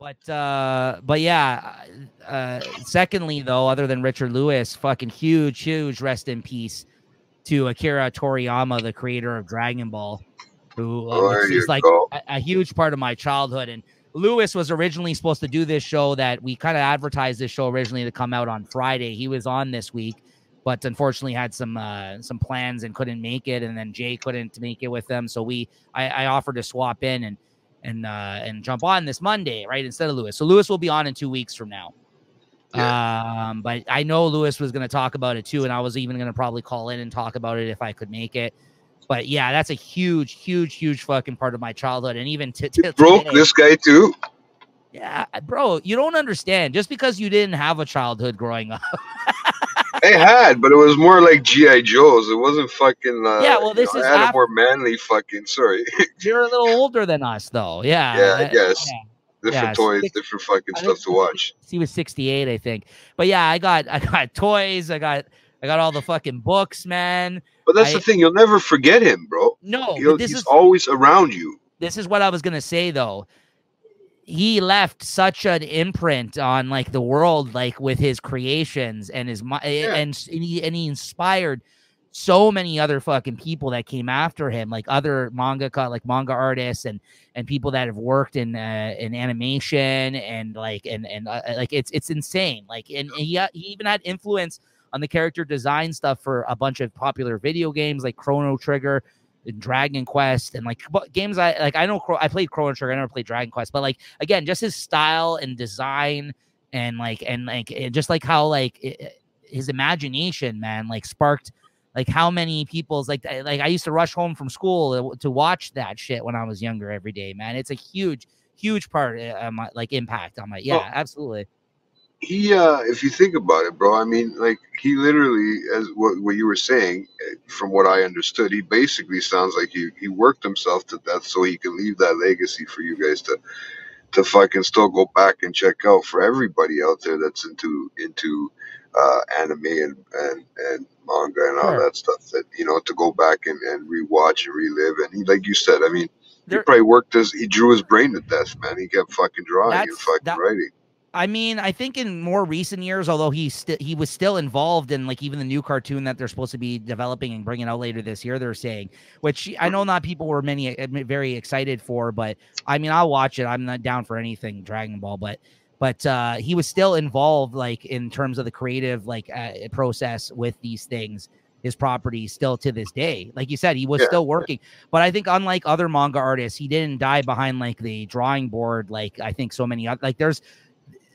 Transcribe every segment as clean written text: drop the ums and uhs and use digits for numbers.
But yeah, secondly though, other than Richard Lewis, fucking huge rest in peace to Akira Toriyama, the creator of Dragon Ball, who There which is you like go. a huge part of my childhood. And Lewis was originally supposed to do this show that we kind of advertised this show originally to come out on Friday. He was on this week, but unfortunately had some plans and couldn't make it. And then Jay couldn't make it with them, so I offered to swap in and jump on this Monday, right, instead of Lewis. So Lewis will be on in 2 weeks from now. Yeah. But I know Lewis was going to talk about it too, and I was even going to probably call in and talk about it if I could make it. But yeah, that's a huge fucking part of my childhood, and even Broke today. this guy too. Yeah, bro, you don't understand. Just because you didn't have a childhood growing up. I had, but it was more like G.I. Joe's. It wasn't fucking. Yeah, well, this is I had a after more manly fucking. Sorry. you're a little older than us, though. Yeah, I Yeah, guess. Different yeah. toys, different fucking I think stuff to watch. he was 68, I think. But yeah, I got toys. I got all the fucking books, man. But that's the thing. You'll never forget him, bro. No, but He's always around you. This is what I was gonna say though. He left such an imprint on like the world, like with his creations and his and he inspired so many other fucking people that came after him, like other manga artists and people that have worked in animation and like like it's insane. Like and he even had influence on the character design stuff for a bunch of popular video games like Chrono Trigger and Dragon Quest and like games I know I played Chrono Trigger, I never played Dragon Quest, but like again, just his style and design and just like how like his imagination, man, like sparked like how many people's like I used to rush home from school to watch that shit when I was younger every day, man. It's a huge part of my like impact on my absolutely. He if you think about it, bro, I mean, like he literally, as what you were saying, from what I understood, he basically sounds like he worked himself to death so he could leave that legacy for you guys to fucking still go back and check out, for everybody out there that's into anime and manga and all that stuff, that to go back and rewatch and relive. And he, like you said, I mean, he probably he drew his brain to death, man. He kept fucking drawing and fucking writing. I mean, I think in more recent years, although he was still involved in like even the new cartoon that they're supposed to be developing and bringing out later this year, they're saying, which I know not people were very excited for, but I mean, I'll watch it. I'm not down for anything Dragon Ball, but he was still involved like in terms of the creative like process with these things, his property still to this day. Like you said, he was still working, but I think unlike other manga artists, he didn't die behind like the drawing board. Like I think so many like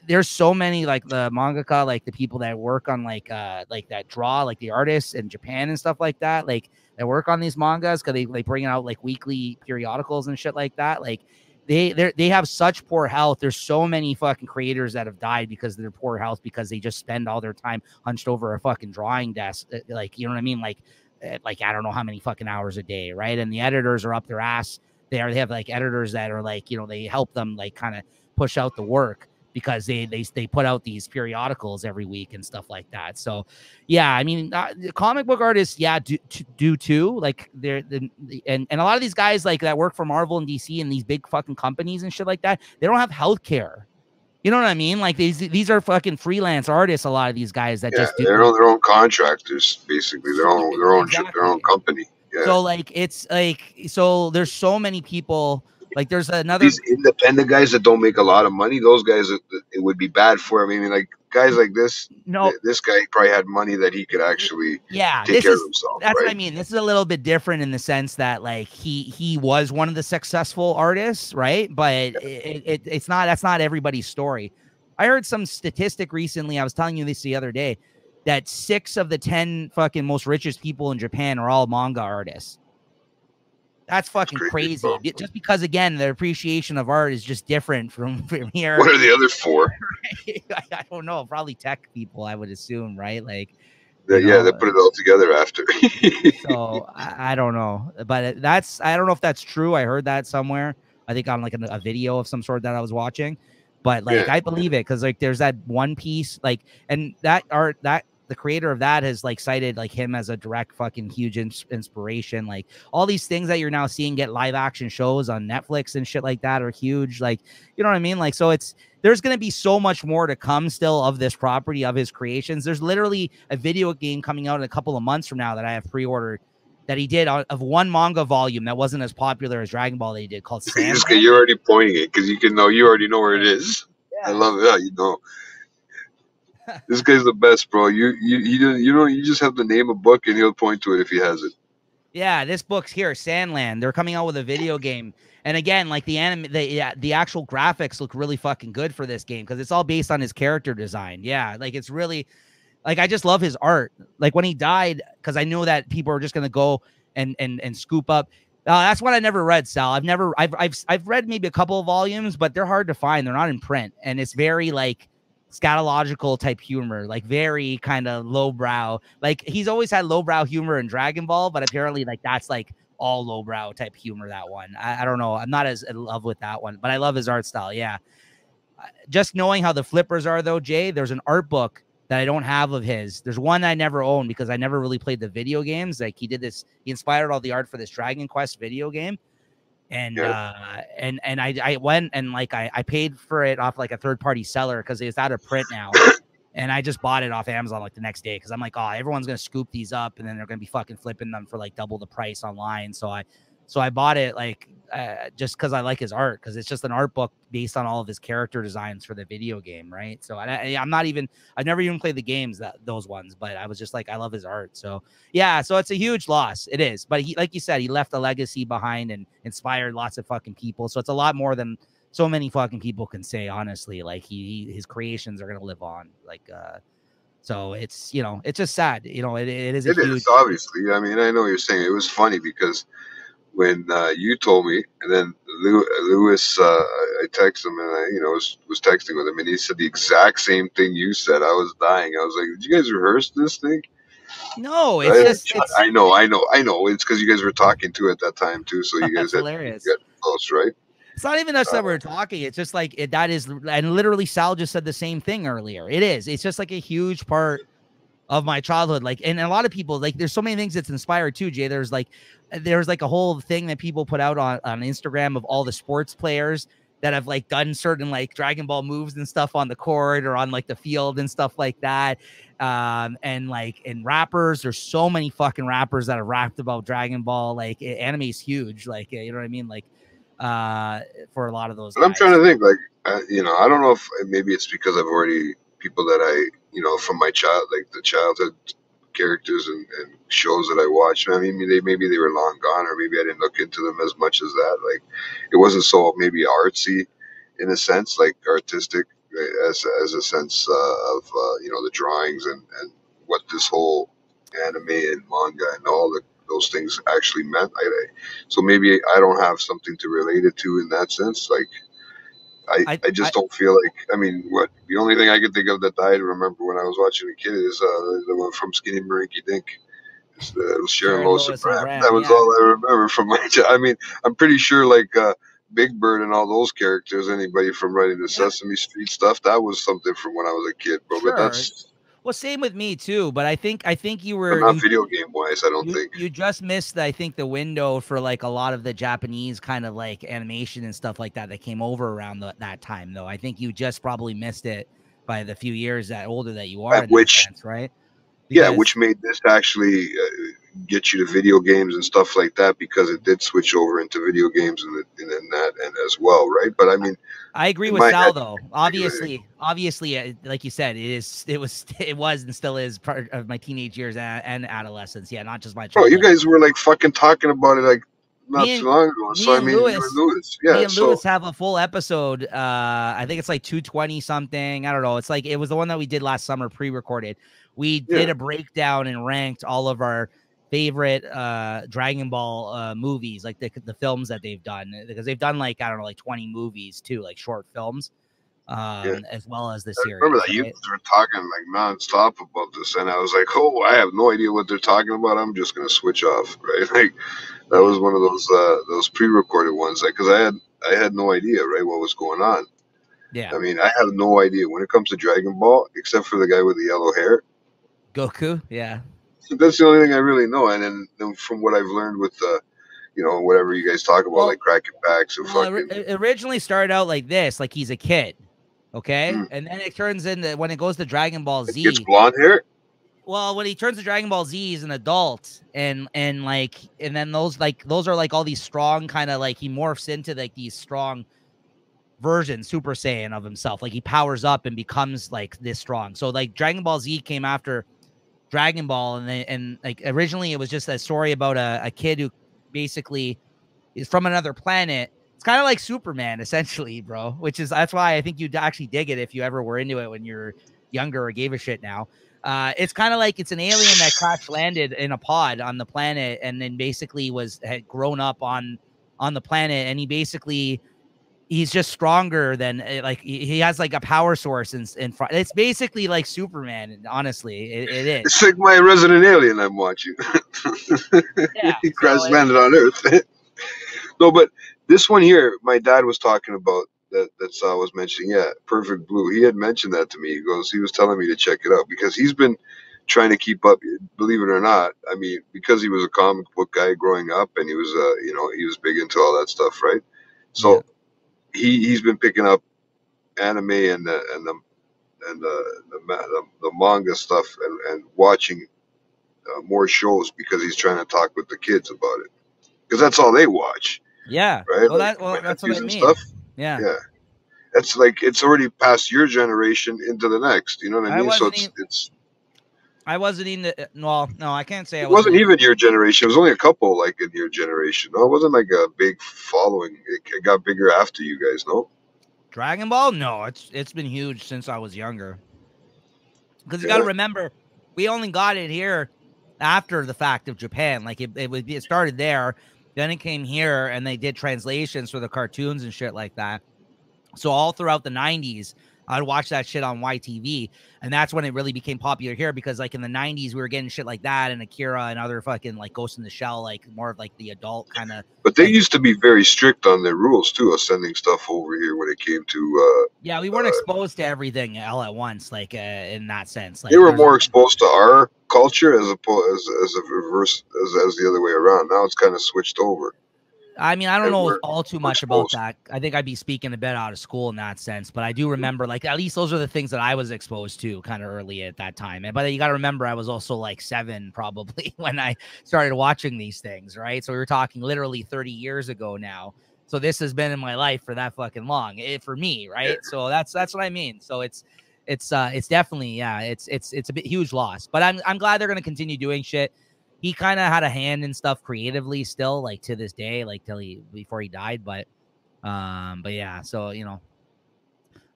there's so many like the mangaka, like the people that work on like that draw, like the artists in Japan and stuff like that, like that work on these mangas because they bring out like weekly periodicals and shit like that. Like they have such poor health. There's so many fucking creators that have died because of their poor health, because they just spend all their time hunched over a fucking drawing desk, like, you know what I mean, like I don't know how many fucking hours a day, right? And the editors are up their ass. They have like editors that are like, they help them like kind of push out the work, because they put out these periodicals every week and stuff like that. So, yeah, I mean, the comic book artists, do too. Like and a lot of these guys like that work for Marvel and DC and these big fucking companies and shit like that, they don't have health care. You know what I mean? Like these are fucking freelance artists. A lot of these guys that just do their own contractors, basically their own company. Yeah. So like it's like there's so many people. Like there's another these independent guys that don't make a lot of money. Those guys, it would be bad for. I mean, like guys like this. No, this guy probably had money that he could actually take care of himself. That's right? what I mean. This is a little bit different in the sense that like he was one of the successful artists, right? But it's not. That's not everybody's story. I heard some statistic recently. I was telling you this the other day, that 6 of the 10 fucking most richest people in Japan are all manga artists. That's fucking crazy. Just because, again, the appreciation of art is just different from here. What are the other 4? I don't know. Probably tech people, I would assume, right? Like, they put it all together after. So I don't know, but I don't know if that's true. I heard that somewhere. I think on like a video of some sort that I was watching, but like I believe it, because like there's that One Piece, like, and that art, that the creator of that has like cited like him as a direct fucking huge inspiration. Like all these things that you're now seeing get live action shows on Netflix and shit like that are huge. Like, you know what I mean? Like, so there's going to be so much more to come still of this property, of his creations. There's literally a video game coming out in a couple of months from now that I have pre-ordered that he did of one manga volume that wasn't as popular as Dragon Ball that he did, called Sandland. You're already pointing it because you already know where it Yeah. is. I Yeah. love it. Yeah, you know. This guy's the best, bro. You just have to name a book and he'll point to it if he has it. Yeah, this book's here, Sandland. They're coming out with a video game. And again, like the actual graphics look really fucking good for this game because it's all based on his character design. Yeah, like it's really like I just love his art. Like when he died, because I knew that people are just gonna go and scoop up. That's what I never read, Sal. I've read maybe a couple of volumes, but they're hard to find. They're not in print, and it's very like scatological type humor, like very kind of lowbrow. Like he's always had lowbrow humor in Dragon Ball, but apparently like that's like all lowbrow type humor. That one, I don't know. I'm not as in love with that one, but I love his art style. Yeah, just knowing how the flippers are though, Jay. There's an art book that I don't have of his. There's one I never owned because I never really played the video games. Like he did this, he inspired all the art for this Dragon Quest video game. And Yeah. I went and like I paid for it off like a third party seller because it's out of print now. And I just bought it off Amazon like the next day because I'm like, oh, everyone's gonna scoop these up and then they're gonna be fucking flipping them for like double the price online. So I bought it like just because I like his art, because it's just an art book based on all of his character designs for the video game, right? So I've never even played the games, those ones, but I was just like, I love his art. So yeah, so it's a huge loss. It is, but he, like you said, he left a legacy behind and inspired lots of fucking people. So it's a lot more than so many fucking people can say, honestly. Like his creations are gonna live on, like so it's, it's just sad, it is a It huge. is, obviously. I mean, I know what you're saying. It was funny because when you told me, and then Lewis, I texted him and was texting with him, and he said the exact same thing you said. I was dying. I was like, "Did you guys rehearse this thing?" No, it's Right? just it's I know. It's because you guys were talking to at that time too, so you guys that's had hilarious. get close, right? It's not even us Uh, that we're talking. It's just like that is, and literally Sal just said the same thing earlier. It is. It's just like a huge part of my childhood. Like, and a lot of people, like, there's so many things that's inspired too, Jay. There's like a whole thing that people put out on Instagram of all the sports players that have like done certain like Dragon Ball moves and stuff on the court or on like the field and stuff like that. And like in rappers, there's so many fucking rappers that have rapped about Dragon Ball. Like anime is huge. Like, you know what I mean? Like, for a lot of those but I'm trying guys. to think, like, I don't know if maybe it's because I've already people that from my like the childhood characters and shows that I watched. I mean, maybe they were long gone, or maybe I didn't look into them as much as that. Like, it wasn't so maybe artsy in a sense, like artistic as a sense of the drawings and what this whole anime and manga and all those things actually meant. So maybe I don't have something to relate it to in that sense. Like I, I I just don't feel like. I mean, what the only thing I can think of that I remember when I was watching a kid is the one from Skinny Marinky Dink. It was Sharon Sharon Lois and Lois and Bram. That Bram. was Yeah. all I remember from my. I mean, I'm pretty sure like Big Bird and all those characters. Anybody from writing the Yeah. Sesame Street stuff, that was something from when I was a kid, bro. But Sure. that's Well, same with me too. But I think you but were not video game wise. I don't think. you just missed, I think, the window for like a lot of the Japanese kind of like animation and stuff like that that came over around that time, though. I think you just probably missed it by the few years that older that you are At in that which sense, right? Yeah, Because which made this actually get you to video games and stuff like that because it did switch over into video games and that and as well, right? But I mean, I agree in with my head, Sal, though. Obviously, like you said, it was, and still is part of my teenage years and adolescence. Yeah, not just my bro, you childhood. guys were like fucking talking about it like not Me too and long ago. So me I and mean, you and Lewis, Lewis, me yeah. and So Lewis have a full episode. I think it's like 220 something. I don't know. It's like it was the one that we did last summer, pre-recorded. We yeah, did a breakdown and ranked all of our favorite Dragon Ball movies, like the films that they've done, because they've done like, I don't know, like 20 movies too, like short films, yeah. as well as the I remember series, that you right? guys were talking like nonstop about this, and I was like, "Oh, I have no idea what they're talking about. I'm just gonna switch off." Right? Like that Yeah. was one of those pre-recorded ones, like because I had no idea, right, what was going on. Yeah. I mean, I have no idea when it comes to Dragon Ball, except for the guy with the yellow hair. Goku. Yeah. That's the only thing I really know. And then from what I've learned with whatever you guys talk about, like Well, cracking packs and fucking, it originally started out like this, like he's a kid, okay, mm, and then it turns into when it goes to Dragon Ball it gets Z. blonde hair. Well, when he turns to Dragon Ball Z, he's an adult, and like, and then those are like all these strong kind of like he morphs into like these strong version Super Saiyan of himself. Like he powers up and becomes like this strong. So like Dragon Ball Z came after Dragon Ball, and like originally it was just a story about a kid who basically is from another planet. It's kind of like Superman, essentially, bro. Which is that's why I think you'd actually dig it if you ever were into it when you're younger or gave a shit now. It's kind of like it's an alien that crash landed in a pod on the planet, and then basically had grown up on the planet, and he's just stronger than like he has like a power source in front. It's basically like Superman. Honestly, it is. It's like my Resident Alien I'm watching. Yeah. He So crash landed on Earth. No, but this one here, my dad was talking about that Sal was mentioning. Yeah, Perfect Blue. He had mentioned that to me. He was telling me to check it out because he's been trying to keep up. Believe it or not, I mean, because he was a comic book guy growing up, and he was, he was big into all that stuff, right? yeah. So he's been picking up anime and the manga stuff and watching more shows because he's trying to talk with the kids about it because that's all they watch, Yeah. right? Well, Like my that's what nephews I and mean. stuff. Yeah. Yeah, it's like it's already past your generation into the next. You know what I I mean? So wasn't even. it's I wasn't in the. Well, no, I can't say I it wasn't wasn't in. even your generation. It was only a couple like in your generation. No, it wasn't like a big following. It got bigger after you guys. No. Dragon Ball? No, it's been huge since I was younger. Because you got to Yeah. remember, we only got it here after the fact of Japan. Like it started there, then it came here, and they did translations for the cartoons and shit like that. So all throughout the 90s, I'd watch that shit on YTV. And that's when it really became popular here because, like, in the 90s, we were getting shit like that and Akira and other fucking, like, Ghost in the Shell, like, more of, like, the adult kind of, But they like, used to be very strict on their rules too of sending stuff over here when it came to. yeah, we weren't exposed to everything all at once, like, in that sense. They Like, were there's, more exposed to our culture as opposed as a reverse as the other way around. Now it's kind of switched over, I mean, I don't and know we're, all too we're much about exposed. that. I think I'd be speaking a bit out of school in that sense, but I do remember, like, at least those are the things that I was exposed to kind of early at that time. But you got to remember, I was also like 7 probably when I started watching these things, right? So we were talking literally 30 years ago now. So this has been in my life for that fucking long, for me, Yeah. right? So that's what I mean. So it's definitely, yeah, it's a bit huge loss, but I'm glad they're gonna continue doing shit. He kind of had a hand in stuff creatively still, like to this day, like before he died. But yeah, so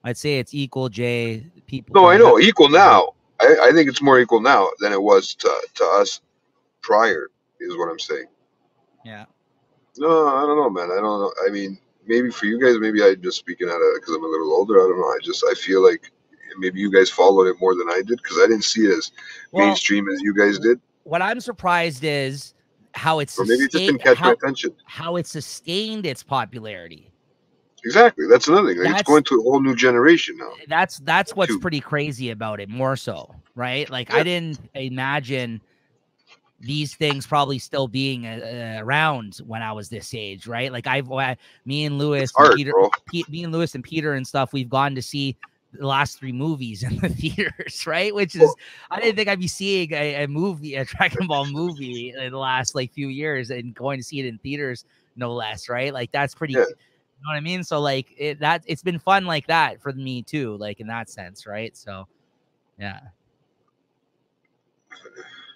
I'd say it's equal. J people. No, I know equal now. I think it's more equal now than it was to us prior. Is what I'm saying. Yeah. No, I don't know, man. I don't know. I mean, maybe for you guys, maybe I'm just speaking out of because I'm a little older. I don't know. I feel like maybe you guys followed it more than I did because I didn't see it as Well, mainstream as you guys did, what I'm surprised is how it's or maybe it just sustained, didn't catch my attention. how it sustained its popularity. Exactly. That's another thing. Like it's That's going to a whole new generation now. that's what's Too. pretty crazy about it. More so, right? Like Yeah. I didn't imagine these things probably still being around when I was this age, right? Like me and Lewis It's and art, Peter, bro. me and Lewis and Peter and stuff, we've gone to see the last 3 movies in the theaters, right? Which is, I didn't think I'd be seeing a movie, a Dragon Ball movie in the last like few years and going to see it in theaters, no less, right? Like that's pretty, Yeah. you know what I mean? So like it's been fun like that for me too, like in that sense, right? So yeah.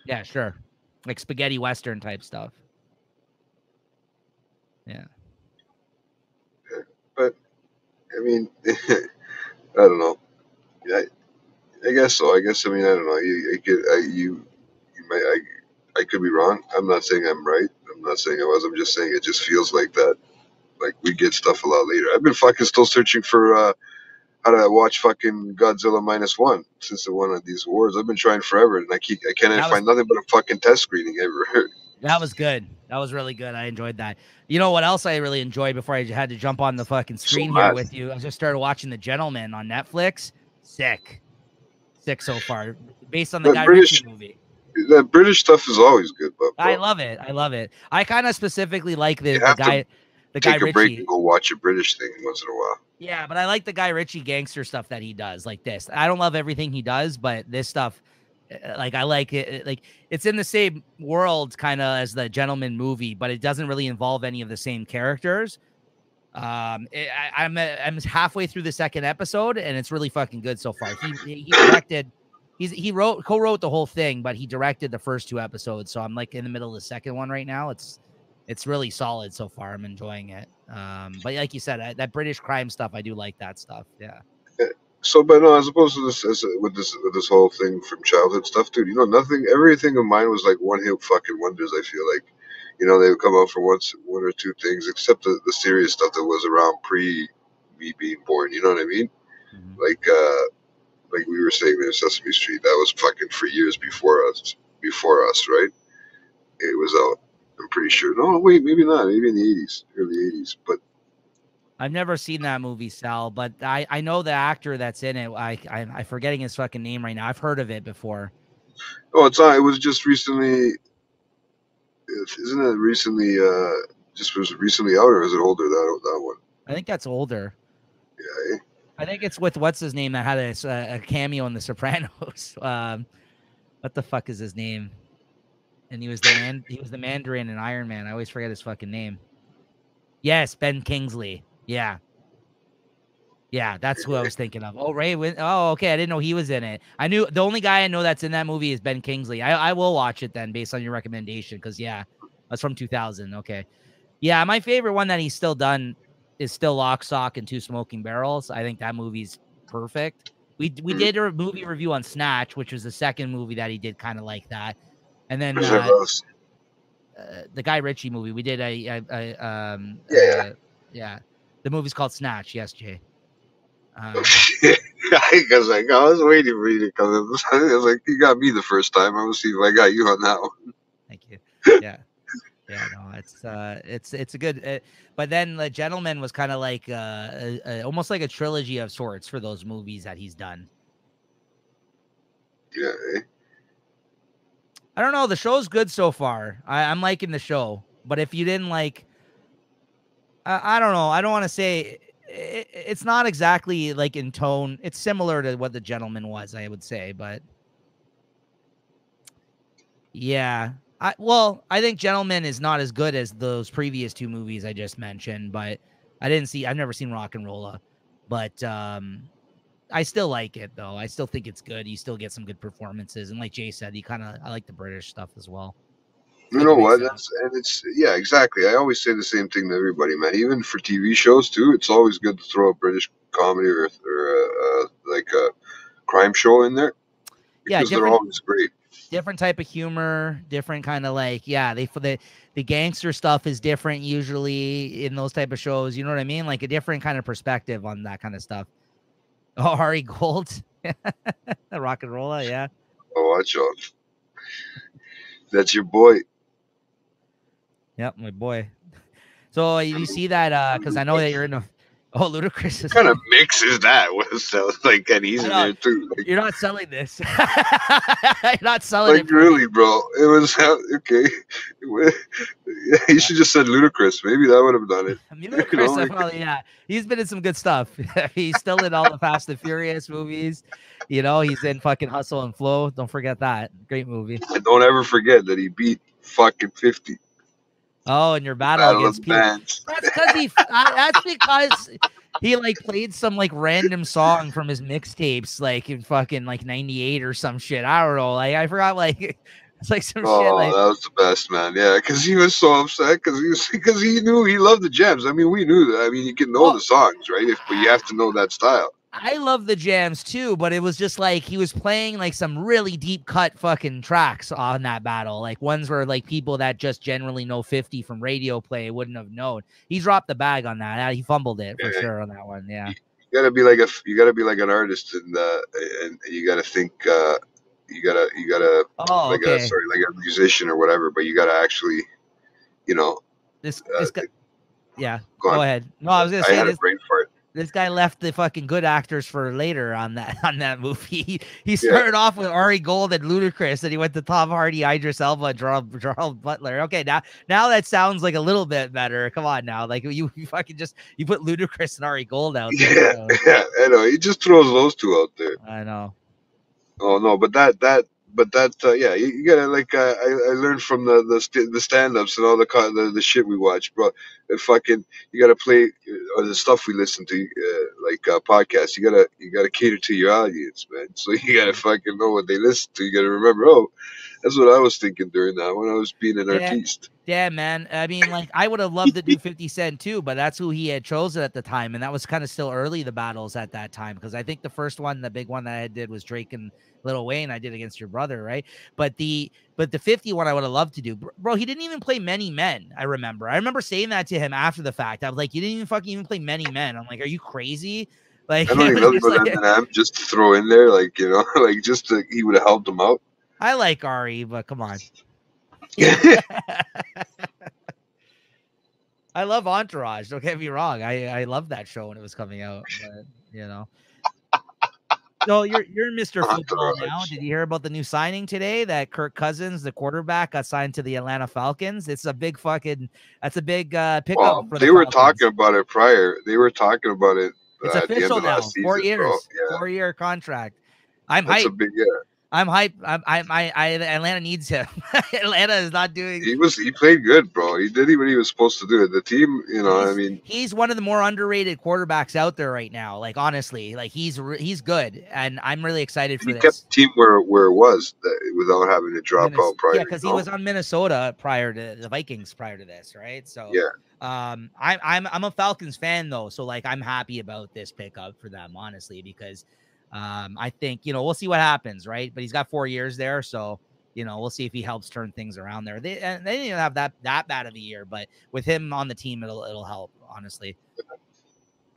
Yeah, sure. Like spaghetti western type stuff. Yeah. But I mean, I don't know. I guess so. I guess I mean I don't know. You might I could be wrong. I'm not saying I'm right. I'm not saying I was. I'm just saying it just feels like that. Like we get stuff a lot later. I've been fucking still searching for how to watch fucking Godzilla -1 since it won of these awards. I've been trying forever, and I can't That was find nothing but a fucking test screening ever. that was good. That was really good. I enjoyed that. You know what else I really enjoyed before I had to jump on the fucking So screen here mad. with you? I just started watching The Gentleman on Netflix. Sick. 6 so far, based on the That Guy Ritchie British movie. that British stuff is always good, but I bro, love it. I love it. I kind of specifically like you the have to guy, the Guy take a break Ritchie. and go watch a British thing once in a while. Yeah, but I like the Guy Ritchie gangster stuff that he does, like this. I don't love everything he does, but this stuff, like I like it. Like it's in the same world, kind of as the Gentleman movie, but it doesn't really involve any of the same characters. I'm halfway through the second episode, and it's really fucking good so far. He directed, he co-wrote the whole thing, but he directed the first 2 episodes. So I'm like in the middle of the second one right now. It's really solid so far. I'm enjoying it. But like you said, that British crime stuff, I do like that stuff. Yeah. So, but no, as opposed to with this whole thing from childhood stuff, dude. You know, nothing. Everything of mine was like one hit fucking wonders. I feel like, you know, they would come out for one or two things, except the serious stuff that was around pre me being born. You know what I mean? Mhm. Like we were saying in Sesame Street, that was fucking for years before us, right? It was out. I'm pretty sure. No, wait, maybe not. Maybe in the '80s, early '80s. But I've never seen that movie, Sal, but I know the actor that's in it. I'm forgetting his fucking name right now. I've heard of it before. oh, it's on. It was just recently. Isn't it recently? Just was recently out, or is it older? That one. I think that's older. Yeah. I think it's with what's his name that had a cameo in The Sopranos. What the fuck is his name? And he was the man. He was the Mandarin in Iron Man. I always forget his fucking name. Yes, Ben Kingsley. Yeah, yeah, that's who I was thinking of. Oh, Oh, okay. I didn't know he was in it. I knew the only guy I know that's in that movie is Ben Kingsley. I will watch it then based on your recommendation because yeah, that's from 2000. Okay, yeah, my favorite one that he's still done is still Lock, Stock, and Two Smoking Barrels. I think that movie's perfect. We Mm. did a movie review on Snatch, which was the second movie that he did kind of like that, and then Where's that else? the Guy Ritchie movie. We did Yeah. yeah, the movie's called Snatch. Yes, Jay. Because like I was waiting for you to come in. I was like, you got me the first time. I'm gonna see if I got you on that one. Thank you. Yeah. Yeah, no, it's a good, but then The Gentleman was kind of like almost like a trilogy of sorts for those movies that he's done. Yeah. I don't know. The show's good so far. I'm liking the show, but if you didn't like, I don't know. I don't want to say it's not exactly like in tone. It's similar to what The Gentleman was, I would say, but yeah. I think Gentleman is not as good as those previous 2 movies I just mentioned, but I've never seen Rock and Rolla, but I still like it though. I still think it's good. You still get some good performances, and like Jay said, I like the British stuff as well. It's You good know what? mix it up. It's yeah, exactly. I always say the same thing to everybody, man. Even for TV shows too, it's always good to throw a British comedy or like a crime show in there Yeah, because they're always great. different type of humor, different kind of like the gangster stuff is different usually in those type of shows. You know what I mean? Like a different kind of perspective on that kind of stuff. Oh, Ari Gold, Rock and Rolla, yeah. Oh, watch out! That's your boy. Yep, my boy. So you see that because I know that you're in a Ludacris is Kind of mix is that with so like, and he's I in know there too. Like, you're not selling this. You're not selling it for really, me. bro. It was okay. He should just said ludicrous. Maybe that would have done it. I mean, You know, Ludacris, probably, yeah, he's been in some good stuff. He's still in all the Fast and Furious movies. You know, he's in fucking Hustle and Flow. Don't forget that. Great movie. and don't ever forget that he beat fucking 50. Oh, and your battle Battle of against the Peter. Bands. That's because he like played some like random song from his mixtapes, like in fucking like '98 or some shit. I don't know. Like I forgot. Like it's like some shit. Oh, Like that was the best, man. Yeah, because he was so upset because he knew he loved the jams. I mean, we knew that. I mean, you can know well, the songs, right? But you have to know that style. I love the jams too, but it was just like he was playing like some really deep cut fucking tracks on that battle. Like ones where like people that just generally know 50 from radio play wouldn't have known. He dropped the bag on that. He fumbled it for sure on that one. Yeah. You gotta be like an artist, and you gotta think. You gotta Oh, like okay. like a musician or whatever. But you gotta actually, you know, This uh, guy, yeah. go Go on. ahead. No, I was gonna I say had a this. brain fart. This guy left the fucking good actors for later on that movie. He Yeah. started off with Ari Gold and Ludacris, and he went to Tom Hardy, Idris Elba, Gerald Butler. Okay, now that sounds like a little bit better. Come on now, like you fucking just you put Ludacris and Ari Gold out there. Yeah, So yeah, I know. He just throws those two out there. I know. Oh no, but that yeah, you gotta like I learned from the stand-ups and all the shit we watch, bro. Fucking you gotta play or the stuff we listen to, like podcasts. You gotta cater to your audience, man. So you gotta fucking know what they listen to. You gotta remember. Oh, that's what I was thinking during that when I was being an Yeah, artiste. yeah, man. I mean, like, I would have loved to do 50 Cent too, but that's who he had chosen at the time. And that was kind of still early, the battles at that time. Cause I think the first one, the big one that I did was Drake and Lil Wayne. I did against your brother, right? But the 50 one I would have loved to do. Bro, he didn't even play Many Men. I remember saying that to him after the fact. I was like, you didn't even fucking even play Many Men. I'm like, are you crazy? Like, I know it he was nothing just but like, Eminem just to throw in there, like like just to, he would have helped him out. I like Ari, but come on. I love Entourage. Don't get me wrong. I love that show when it was coming out, but you know. So you're Mr. Football now. Entourage. Did you hear about the new signing today that Kirk Cousins, the quarterback, got signed to the Atlanta Falcons? It's a big fucking that's a big pickup Well, for the they were talking Falcons. about it prior. They were talking about it It's at the end official of last now. 4 season, bro. years, Yeah, 4-year contract. I'm that's a hyped. big yeah. I'm hyped. Atlanta needs him. Atlanta is not doing He played good, bro. He did what he was supposed to do. The team, I mean, he's one of the more underrated quarterbacks out there right now. Like honestly, like he's good, and I'm really excited and for he kept this. the team where it was without having to drop out prior. Yeah, because he was on Minnesota prior to the Vikings prior to this, right? So, Yeah, I'm a Falcons fan though, so like I'm happy about this pickup for them, honestly, because I think we'll see what happens, right? But he's got 4 years there, so we'll see if he helps turn things around there. They didn't even have that bad of a year, but with him on the team, it'll help, honestly.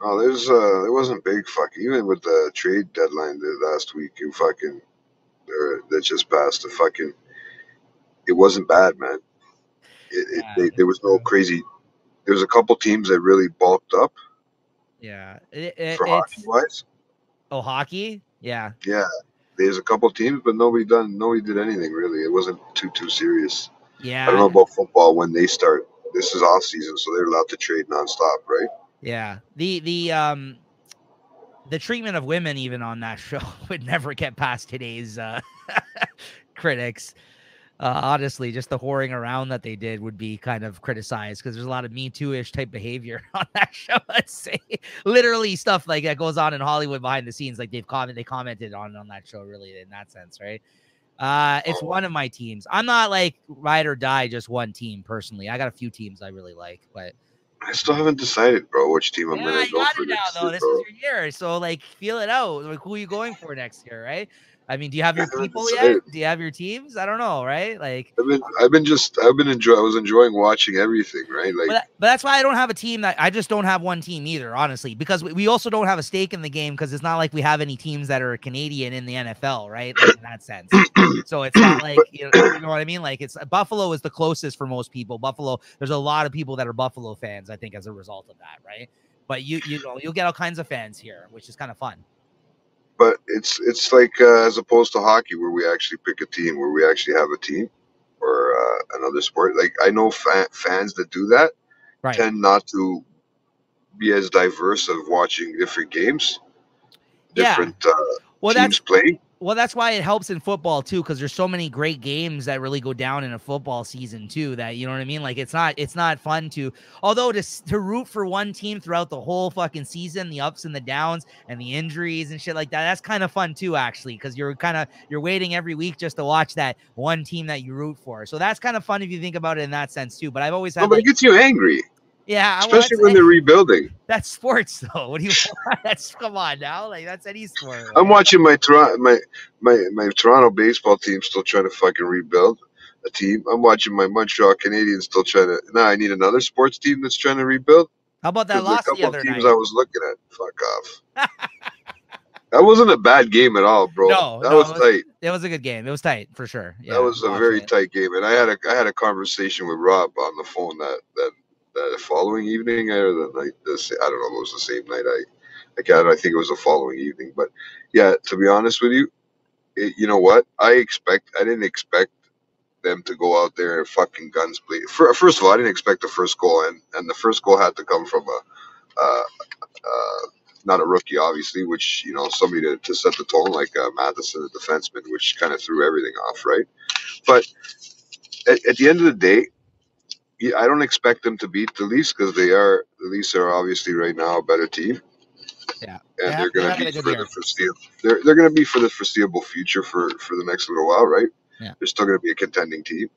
no, it wasn't big fucking even with the trade deadline last week. You fucking that just passed. The fucking it wasn't bad, man. Yeah, There was no crazy. There was a couple teams that really bulked up yeah. for hockey It's wise. hockey. Yeah, Yeah, there's a couple teams, but nobody did anything really. It wasn't too serious. I don't yeah, know about football when they start. This is off season, so they're allowed to trade nonstop, right? yeah. The treatment of women even on that show would never get past today's critics. Honestly, just the whoring around that they did would be kind of criticized because there's a lot of Me Too-ish type behavior on that show. Let's say literally stuff like that goes on in Hollywood behind the scenes. Like they commented on that show, really, in that sense, right? It's Oh, one of my teams. I'm not like ride or die, just one team personally. I got a few teams I really like, but I still haven't decided, bro, which team I'm yeah, gonna you go got for it now next though. year, This is bro. your year, so like feel it out. Like who are you going for next year, right? I mean, do you have I your haven't people yet? decided. Do you have your teams? I don't know, right? Like, I was enjoying watching everything, right? Like, but that's why I don't have a team. That I just don't have one team either, honestly, because we also don't have a stake in the game because it's not like we have any teams that are Canadian in the NFL, right? Like in that sense. So it's not like but you know what I mean. Like it's Buffalo is the closest for most people. Buffalo, there's a lot of people that are Buffalo fans. I think as a result of that, right? But you'll get all kinds of fans here, which is kind of fun. it's like as opposed to hockey where we actually pick a team, where we actually have a team, or another sport. Like I know fans that do that Right. tend not to be as diverse of watching different games, Yeah. different Well, teams playing. that's why it helps in football too, because there's so many great games that really go down in a football season too. That you know what I mean. Like it's not fun to, although to root for one team throughout the whole fucking season, the ups and the downs and the injuries and shit like that. That's kind of fun too, actually, because you're waiting every week just to watch that one team that you root for. So that's kind of fun if you think about it in that sense too. But I've always No, had but it like, gets you angry, yeah, well, especially when they're rebuilding. that's sports though. What do you want? That's come on now, like that's any sport, I'm right? watching my Toronto baseball team still trying to fucking rebuild a team. I'm watching my Montreal Canadiens still trying to. Now I need another sports team that's trying to rebuild How about that because the loss the couple of other teams I night? was looking at, fuck off. That wasn't a bad game at all, bro. No, That no, was tight. it was a good game. It was tight for sure. That Yeah, was a watching very it. tight game, and I had a conversation with Rob on the phone that following evening or the night. I don't know. If it was the same night. I think it was the following evening. But yeah, to be honest with you, you know what? I didn't expect them to go out there and fucking guns blazing. First of all, I didn't expect the first goal, and the first goal had to come from uh, not a rookie, obviously, which somebody to set the tone like Matheson, the defenseman, which kind of threw everything off, right? But at the end of the day, yeah, I don't expect them to beat the Leafs because the Leafs are obviously right now a better team, Yeah, and they're they're going to having be a good for the year. foreseeable. They're going to be for the foreseeable future for the next little while, right? Yeah, They're still going to be a contending team.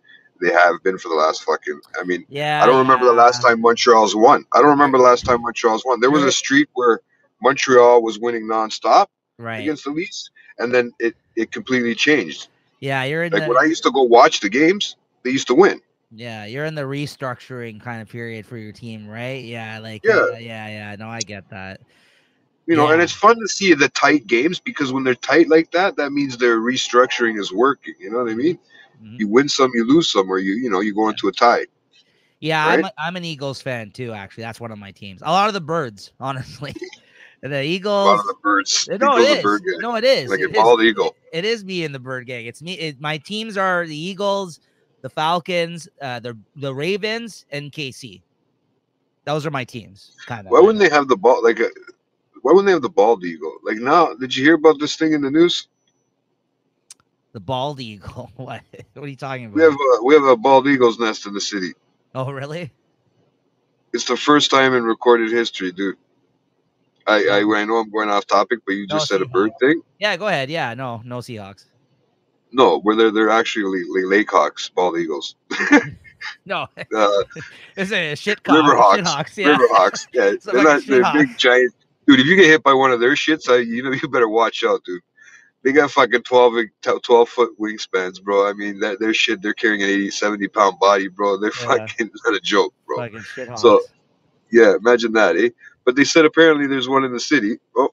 They have been for the last fucking. I mean, I yeah, don't remember the last yeah. time Montreal's won. I don't You're remember the last time Montreal's won. There was a you're streak where Montreal was winning nonstop right. against the Leafs, and then it completely changed. Yeah, you're in Like when I the used to go watch the games, they used to win. yeah, you're in the restructuring kind of period for your team, right? Yeah, like Yeah, yeah. No, I get that. and Yeah. it's fun to see the tight games because when they're tight like that, that means their restructuring is working. You know what I Hmm. mean? Hmm. You win some, you lose some, or you go Yeah. into a tie, Yeah, right? I'm an Eagles fan too, actually. That's one of my teams. A lot of the birds, honestly. The A lot of Eagles. the birds. No, it Eagle's a is. bird guy, No, it is. like a It is. bald eagle. It is me in the bird gang. It's me. My teams are the Eagles, the Falcons, the Ravens, and KC. Those are my teams, kind of. Why wouldn't they have the ball? Why wouldn't they have the bald eagle? Like now, did you hear about this thing in the news? The bald eagle. What? What are you talking We have about? a bald eagle's nest in the city. Oh, really? It's the first time in recorded history, dude. Oh, I know I'm going off topic, but you no just said a Seahawks. bird thing. Yeah, go ahead. Yeah, no Seahawks. No, where they're actually Layhawks, bald eagles. No, uh, it's a Riverhawks, shithawks. Yeah, Riverhawks. Yeah, it's a they're fucking not. They're shithawk. big, giant. Dude, if you get hit by one of their shits, you better watch out, dude. They got fucking 12-foot wingspans, bro. I mean, their shit. They're carrying an 80, 70-pound body, bro. They're Yeah, fucking not a joke, bro. fucking So shithawks. yeah, imagine that, eh? But they said apparently there's one in the city. Oh,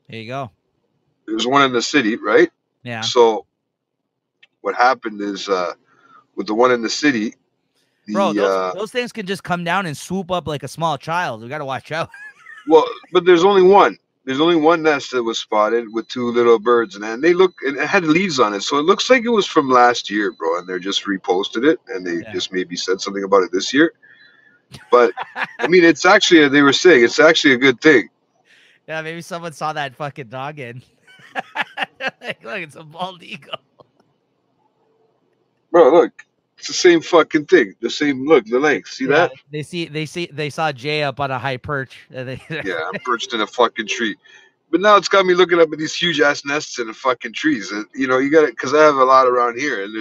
There you go. there's one in the city, right? Yeah, So what happened is with the one in the city, bro, the those things can just come down and swoop up like a small child. We got to watch out. well, but there's only one. There's only one nest that was spotted with two little birds, and and it had leaves on it, so it looks like it was from last year, bro. And they're just reposted it, and they Yeah. just maybe said something about it this year. But I mean, it's actually they were saying it's actually a good thing, Yeah, maybe someone saw that fucking dog in. Like, look, it's a bald eagle. bro. Look, it's the same fucking thing, the same look, the length. See Yeah, that? they saw Jay up on a high perch. Yeah, I'm perched in a fucking tree. But now it's got me looking up at these huge ass nests in the fucking trees. And, you got it because I have a lot around here, and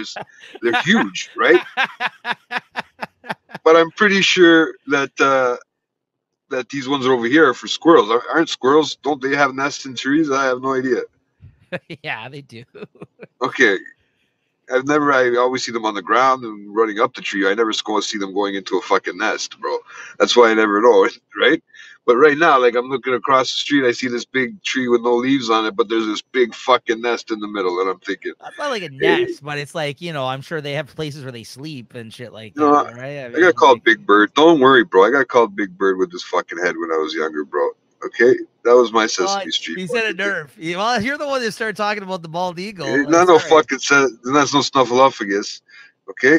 they're huge, right? But I'm pretty sure that these ones over here are for squirrels. Aren't squirrels? Don't they have nests in trees? I have no idea. Yeah, they do. Okay, I always see them on the ground and running up the tree. I never see them going into a fucking nest, bro. That's why I never know, right? But right now, like I'm looking across the street, I see this big tree with no leaves on it, but there's this big fucking nest in the middle, and I'm thinking, That's not like a hey, nest, but it's like, I'm sure they have places where they sleep and shit like you know, that, right? I I got mean, called like, Big Bird. Don't worry, bro. I got called Big Bird with this fucking head when I was younger, bro. Okay, that was my well, Sesame Street he said a fucking thing. nerf. Well, you're the one that started talking about the bald eagle. Like, Not no sorry. fucking that's no snuffleupagus. Okay,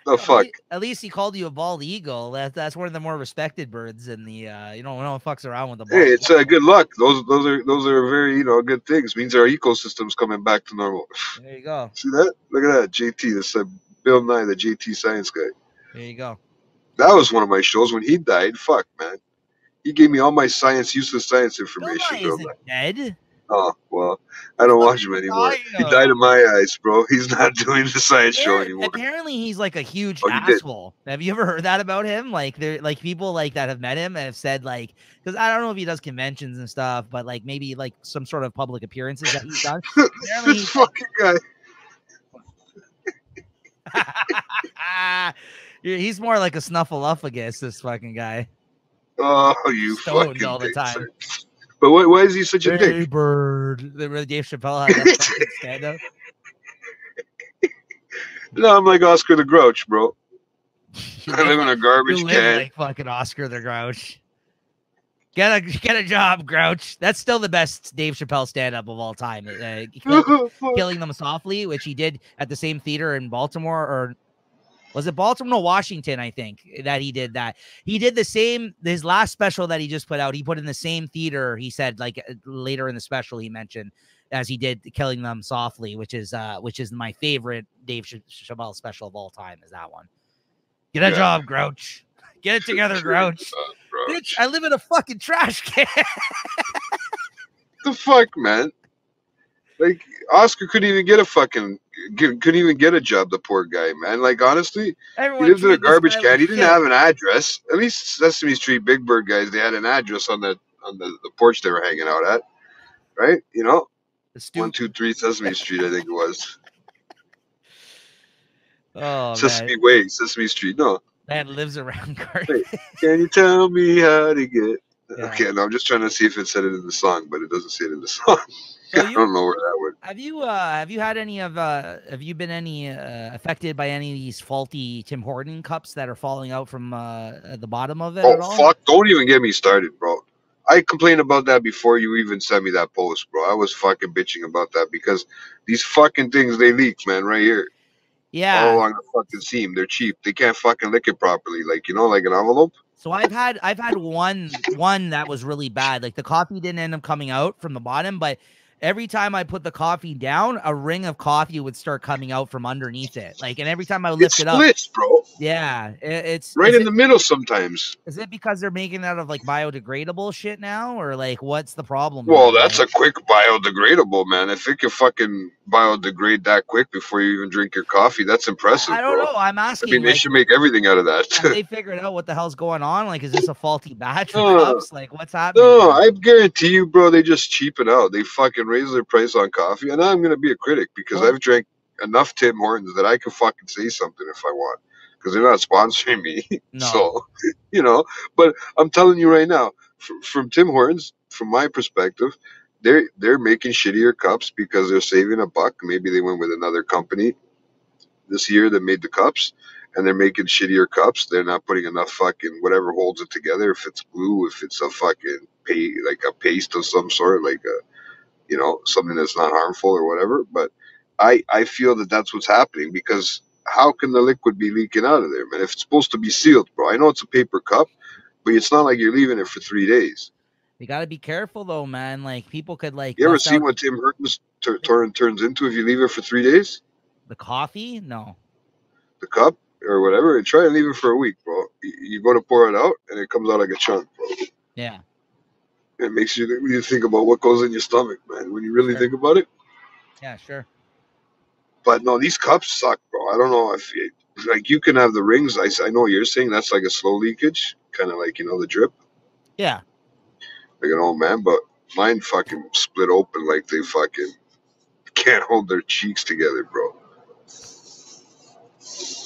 the fuck. At least he called you a bald eagle. That's one of the more respected birds in the no one fucks around with the Hey, bald it's eagle. good luck. Those are very good things. Means our ecosystem's coming back to normal. There you go. See that? Look at that, JT. This Bill Nye, the JT science guy. There you go. That was one of my shows when he died. Fuck, man. He gave me all my useless science Bill information, Nye bro. isn't dead. Oh well, I What the don't fuck watch are him you anymore. talking He died in about? my eyes, bro. He's not doing the science show anymore. Apparently he's like a huge Oh, he did. asshole. Have you ever heard that about him? Like people like that have met him and have said like, because I don't know if he does conventions and stuff, but like maybe like some sort of public appearances that he's done. Apparently This fucking guy. he's more like a snuffleupagus, this fucking guy. Oh, you Stoned fucking all the dick. time. But why is he such a Hey dick? bird. The Dave Chappelle had that fucking stand up. No, I'm like Oscar the Grouch, bro. You I live in a you garbage live can. like fucking Oscar the Grouch. Get a job, Grouch. That's still the best Dave Chappelle stand-up of all time. Fuck. Killing them softly, which he did at the same theater in Baltimore, or was it Baltimore? No, Washington, I think that he did that. He did the same, his last special that he just put out, he put in the same theater. He said like later in the special, he mentioned as he did Killing Them Softly, which is my favorite Dave Chappelle special of all time is that one. Get a job, Grouch. Get it together, Grouch. Bitch, I live in a fucking trash can. The fuck, man? Like Oscar couldn't even get a fucking couldn't even get a job. The poor guy, man. Like honestly, he Everyone lived in a treated this garbage guy can. like He didn't shit. have an address. At least Sesame Street Big Bird guys, they had an address on the porch they were hanging out at, right? You know, The stoop. 123 Sesame Street, I think it was. Oh man, Sesame Way, Sesame Street. No, man lives around wait. garbage. Can you tell me how to get? Yeah. Okay, no, I'm just trying to see if it said it in the song, but it doesn't say it in the song. So I don't know where that went. have you had any of have you been any affected by any of these faulty Tim Horton cups that are falling out from the bottom of it Oh at all? fuck! Don't even get me started, bro. I complained about that before you even sent me that post, bro. I was fucking bitching about that because these fucking things they leak, man, right here, all Yeah. along the fucking seam. They're cheap. They can't fucking lick it properly, like like an envelope. So I've had one that was really bad. Like the coffee didn't end up coming out from the bottom, but every time I put the coffee down, a ring of coffee would start coming out from underneath it. Like, and every time I It lift it up, splits, bro, yeah, it's right in the middle sometimes. is it because they're making it out of like biodegradable shit now, or like what's the problem Well, there? that's Like, a quick biodegradable, man. If it can fucking biodegrade that quick before you even drink your coffee, that's I impressive, don't bro. know. I'm I mean, asking, they like, should make everything out of have that. they figured out what the hell's going on? Like, is this a faulty batch of uh, cups? Like, what's happening No, there? I guarantee you, bro, they just cheapen out. They fucking raise their price on coffee. And I'm going to be a critic because Well, I've drank enough Tim Hortons that I can fucking say something if I want because they're not sponsoring me. no. So, you know, but I'm telling you right now, from Tim Hortons, from my perspective, they're making shittier cups because they're saving a buck. Maybe they went with another company this year that made the cups and they're making shittier cups. They're not putting enough fucking whatever holds it together. If it's glue, if it's a fucking like a paste of some sort, like a something that's not harmful or whatever. But I feel that that's what's happening because how can the liquid be leaking out of there, man? If it's supposed to be sealed, bro. I know it's a paper cup, but it's not like you're leaving it for 3 days. You got to be careful though, man. Like, people could like You ever bust see out what Tim Hortons turns into if you leave it for 3 days? the coffee. No. The cup or whatever, and try and leave it for a week, bro. You go to pour it out, and it comes out like a chunk, bro. Yeah. It makes you think about what goes in your stomach, man. When you really Sure. think about it. Yeah. Sure. But no, these cups suck, bro. I don't know if like you can have the rings. I know what you're saying that's like a slow leakage, kind of like the drip, Yeah. like an old man. But mine fucking split open like they fucking can't hold their cheeks together, bro.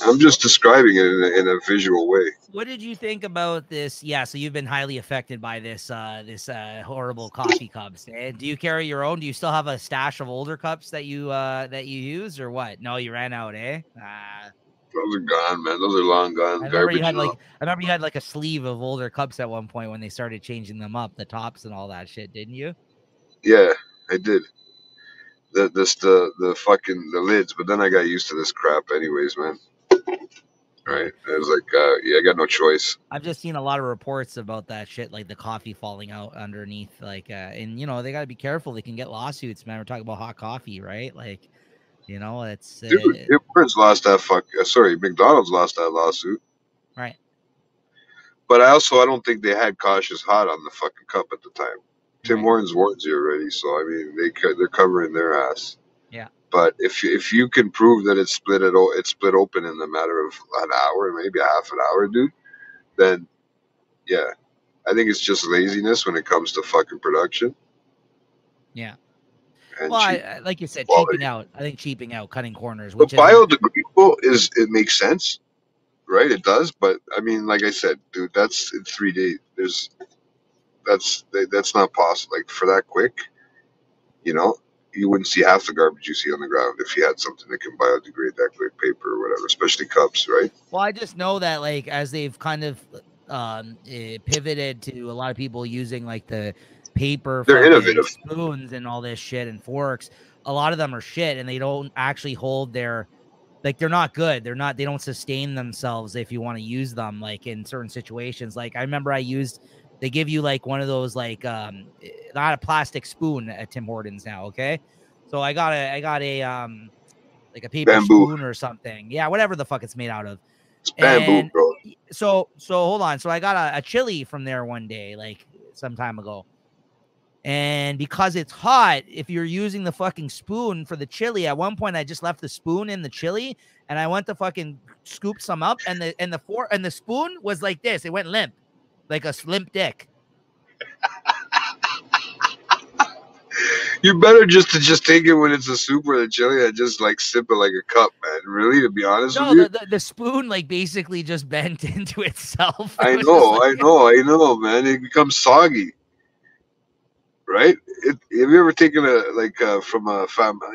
I'm just describing it in a visual way. What did you think about this? Yeah, so you've been highly affected by this horrible coffee cups. And do you carry your own? Do you still have a stash of older cups that you use or what? No, you ran out, eh? Those are gone, man. Those are long gone. Garbage, I remember you had like a sleeve of older cups at one point when they started changing them up, the tops and all that shit, didn't you? Yeah, I did. The fucking the lids, but then I got used to this crap anyways, man. Yeah. Right? I was like, yeah, I got no choice. I've just seen a lot of reports about that shit, like the coffee falling out underneath, like, and they got to be careful. They can get lawsuits, man. We're talking about hot coffee, right? Like, it's Dude, Tim Hortons lost that sorry, McDonald's lost that lawsuit. right. But I don't think they had cautious hot on the fucking cup at the time. Tim Right. Hortons warns you already, so I mean they're covering their ass. Yeah. But if you can prove that it split open in a matter of an hour, maybe a half an hour, dude, then yeah, I think it's just laziness when it comes to fucking production Yeah. and Well, cheap like you said, cheaping quality. out. I think cheaping out, cutting corners, But which isn't. biodegradable it makes sense, right? It does, but I mean, like I said, dude, that's in 3 days. That's not possible. Like for that quick, you know, you wouldn't see half the garbage you see on the ground if you had something that can biodegrade that quick, paper or whatever, especially cups, right? Well, I just know that like as they've kind of pivoted to a lot of people using like the paper They're fucking innovative. spoons and all this shit and forks. A lot of them are shit and they don't actually hold their like they're not good. They don't sustain themselves if you want to use them like in certain situations. Like I remember they give you like one of those like not a plastic spoon at Tim Hortons now, okay? So I got a like a paper Bamboo. spoon or something. Yeah, whatever the fuck it's made out of. It's bamboo, And bro. so hold on. So I got a chili from there one day, like some time ago. And because it's hot, if you're using the fucking spoon for the chili, at one point I just left the spoon in the chili and I went to fucking scoop some up and the spoon was like this. It went limp, like a limp dick. You better just take it when it's a soup or the chili and just like sip it like a cup, man. Really, to be honest with No, you. the spoon like basically just bent into itself. It I was just know, like I know, I know, man. It becomes soggy, right? Have you ever taken a like from a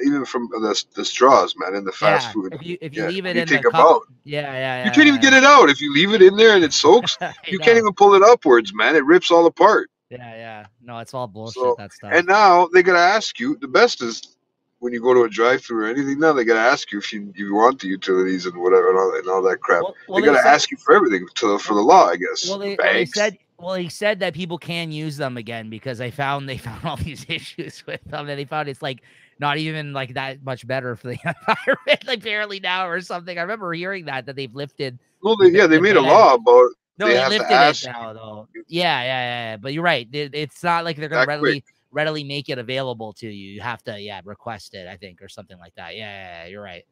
even from the straws, man, in the fast yeah. food? If you Yeah, leave when it you in the take them cup, out, yeah, you can't even yeah, get it out. If you leave it in there and it soaks, yeah. I you can't know. even pull it upwards, man. It rips all apart. Yeah, yeah. No, it's all bullshit, So, that stuff. and now they gotta ask you. The best is when you go to a drive-through or anything. Now they gotta ask you if you want the utilities and whatever and all that crap. Well, They they gotta said ask you for everything for the well, law, I guess. Bags. they said that people can use them again because they found all these issues with them and they found it's like not even like that much better for the environment, like apparently now or something. I remember hearing that they've lifted No, they the made a ban. law about No, they they have to lifted it ask now though. Yeah. But you're right. It's not like they're gonna that quick. readily make it available to you. You have to request it, I think, or something like that. Yeah, you're right.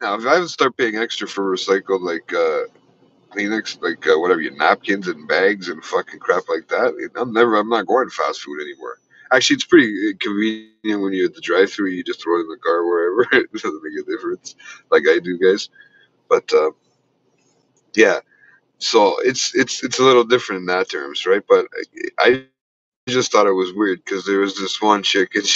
Now, if I start paying extra for recycled like Kleenex, like whatever your napkins and bags and fucking crap like that, I'm not going to fast food anymore. Actually, it's pretty convenient when you're at the drive-through. You just throw it in the car wherever. It doesn't make a difference, like I do, guys. But yeah, so it's a little different in that terms, right? But I just thought it was weird because there was this one chick and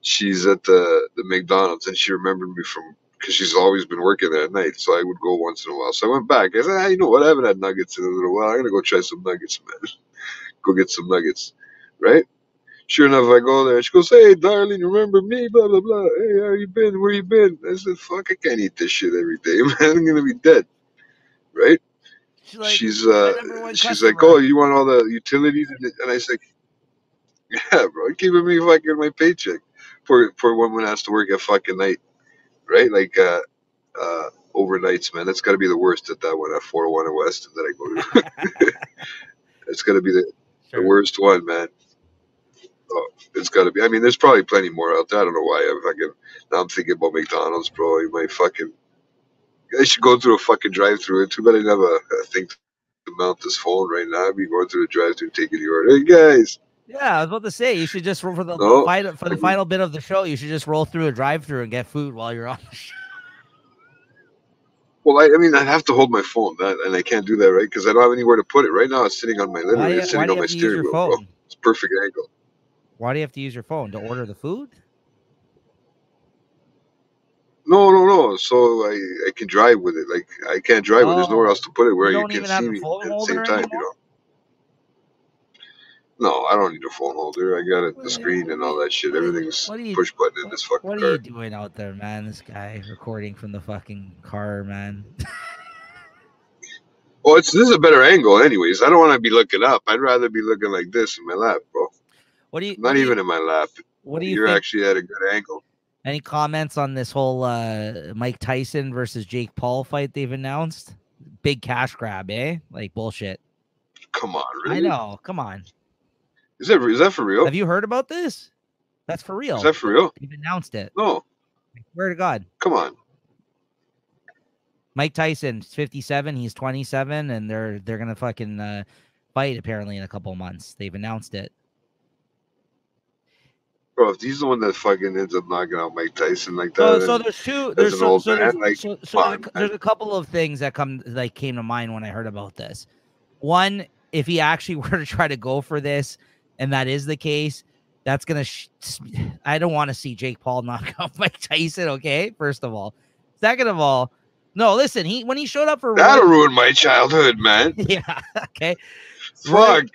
she's at the McDonald's and she remembered me from because she's always been working there at night. So I would go once in a while. So I went back. I said, you know what? I haven't had nuggets in a little while. I'm gonna go try some nuggets, man. Go get some nuggets, right? Sure enough, I go there. She goes, "Hey, darling, remember me? Blah blah blah. Hey, how you been? Where you been?" I said, "Fuck, I can't eat this shit every day, man. I'm gonna be dead, right?" She's like She's my number one she's like, "Oh, customer. you want all the utilities?" And I said, "Yeah, bro, keeping me fucking my paycheck for woman has to work at fucking night, right? Like overnights, man. That's got to be the worst at that one at 401 and West that I go to. It's got to be the Sure. worst one, man. Oh, it's got to be. I mean, there's probably plenty more out there. I don't know why. Now I'm thinking about McDonald's, bro. You might fucking. I should go through a fucking drive-through. Too bad I didn't have a thing to mount this phone right now. I'd be going through the drive-through, taking the order. Hey guys, Yeah, I was about to say you should just for no. the final bit of the show, you should just roll through a drive-through and get food while you're on the show. Well, I mean, I'd have to hold my phone, and I can't do that, right? Because I don't have anywhere to put it. Right now, it's sitting on my literally, it's Why sitting do on you my have to use steering your wheel, bro. phone? It's perfect angle. Why do you have to use your phone to order the food? No. So I can drive with it. Like I can't drive with it. There's nowhere else Oh, to put it you where you don't can even have see a me phone at the same holder time. anymore? No, I don't need a phone holder. I got it, the screen and all that shit. Everything's push button in this fucking what are you car. doing out there, man? This guy recording from the fucking car, man. Well, this is a better angle, anyways. I don't want to be looking up. I'd rather be looking like this in my lap, bro. Not even in my lap. What do you You're think? actually at a good angle. Any comments on this whole Mike Tyson versus Jake Paul fight they've announced? Big cash grab, eh? Like bullshit. Come on, I really? know. Come on. Is that for real? Have you heard about this? That's for Is real. that for real? They've announced it. No. I swear to God. Come on. Mike Tyson's 57. He's 27, and they're gonna fucking fight apparently in a couple of months. They've announced it. Bro, if he's the one that fucking ends up knocking out Mike Tyson like So that, so and there's two as there's an old man, like, come on, man. there's a couple of things that came to mind when I heard about this. One, if he actually were to try to go for this, and that is the case, that's gonna. I don't want to see Jake Paul knock out Mike Tyson. Okay, first of all. Second of all, No, listen, when he showed up for That'll Roy, ruin my childhood, man. yeah, okay. Fuck.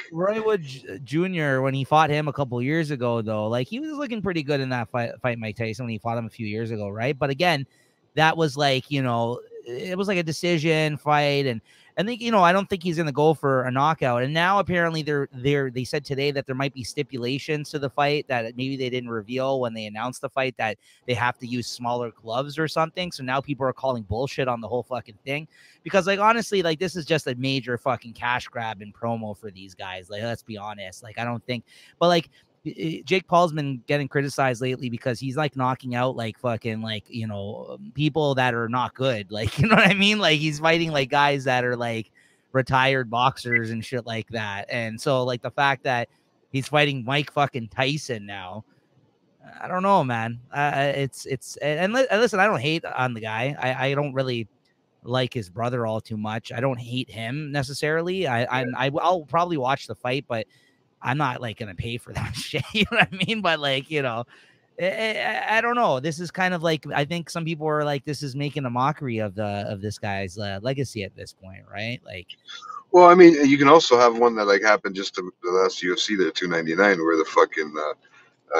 Jr. when he fought him a couple years ago, though, like he was looking pretty good in that fight Mike Tyson when he fought him a few years ago, right? But again, that was like, it was like a decision fight, and I think, I don't think he's gonna go for a knockout. And now apparently they said today that there might be stipulations to the fight that maybe they didn't reveal when they announced the fight, that they have to use smaller gloves or something. So now people are calling bullshit on the whole fucking thing. Because, like, honestly, like, this is just a major fucking cash grab and promo for these guys. Like, let's be honest. Like, I don't think, but like, Jake Paul's been getting criticized lately because he's like knocking out like fucking like, people that are not good. Like, you know what I mean? Like, he's fighting like guys that are like retired boxers and shit like that. And so, like, the fact that he's fighting Mike fucking Tyson now, I don't know, man. And listen, I don't hate on the guy. I don't really like his brother all too much. I don't hate him necessarily. I'll probably watch the fight, but I'm not like gonna pay for that shit. You know what I mean? But like, I don't know. This is kind of like, I think some people are like, this is making a mockery of this guy's legacy at this point, right? Like, Well, I mean, you can also have one that like happened just the last UFC there, 299, where the fucking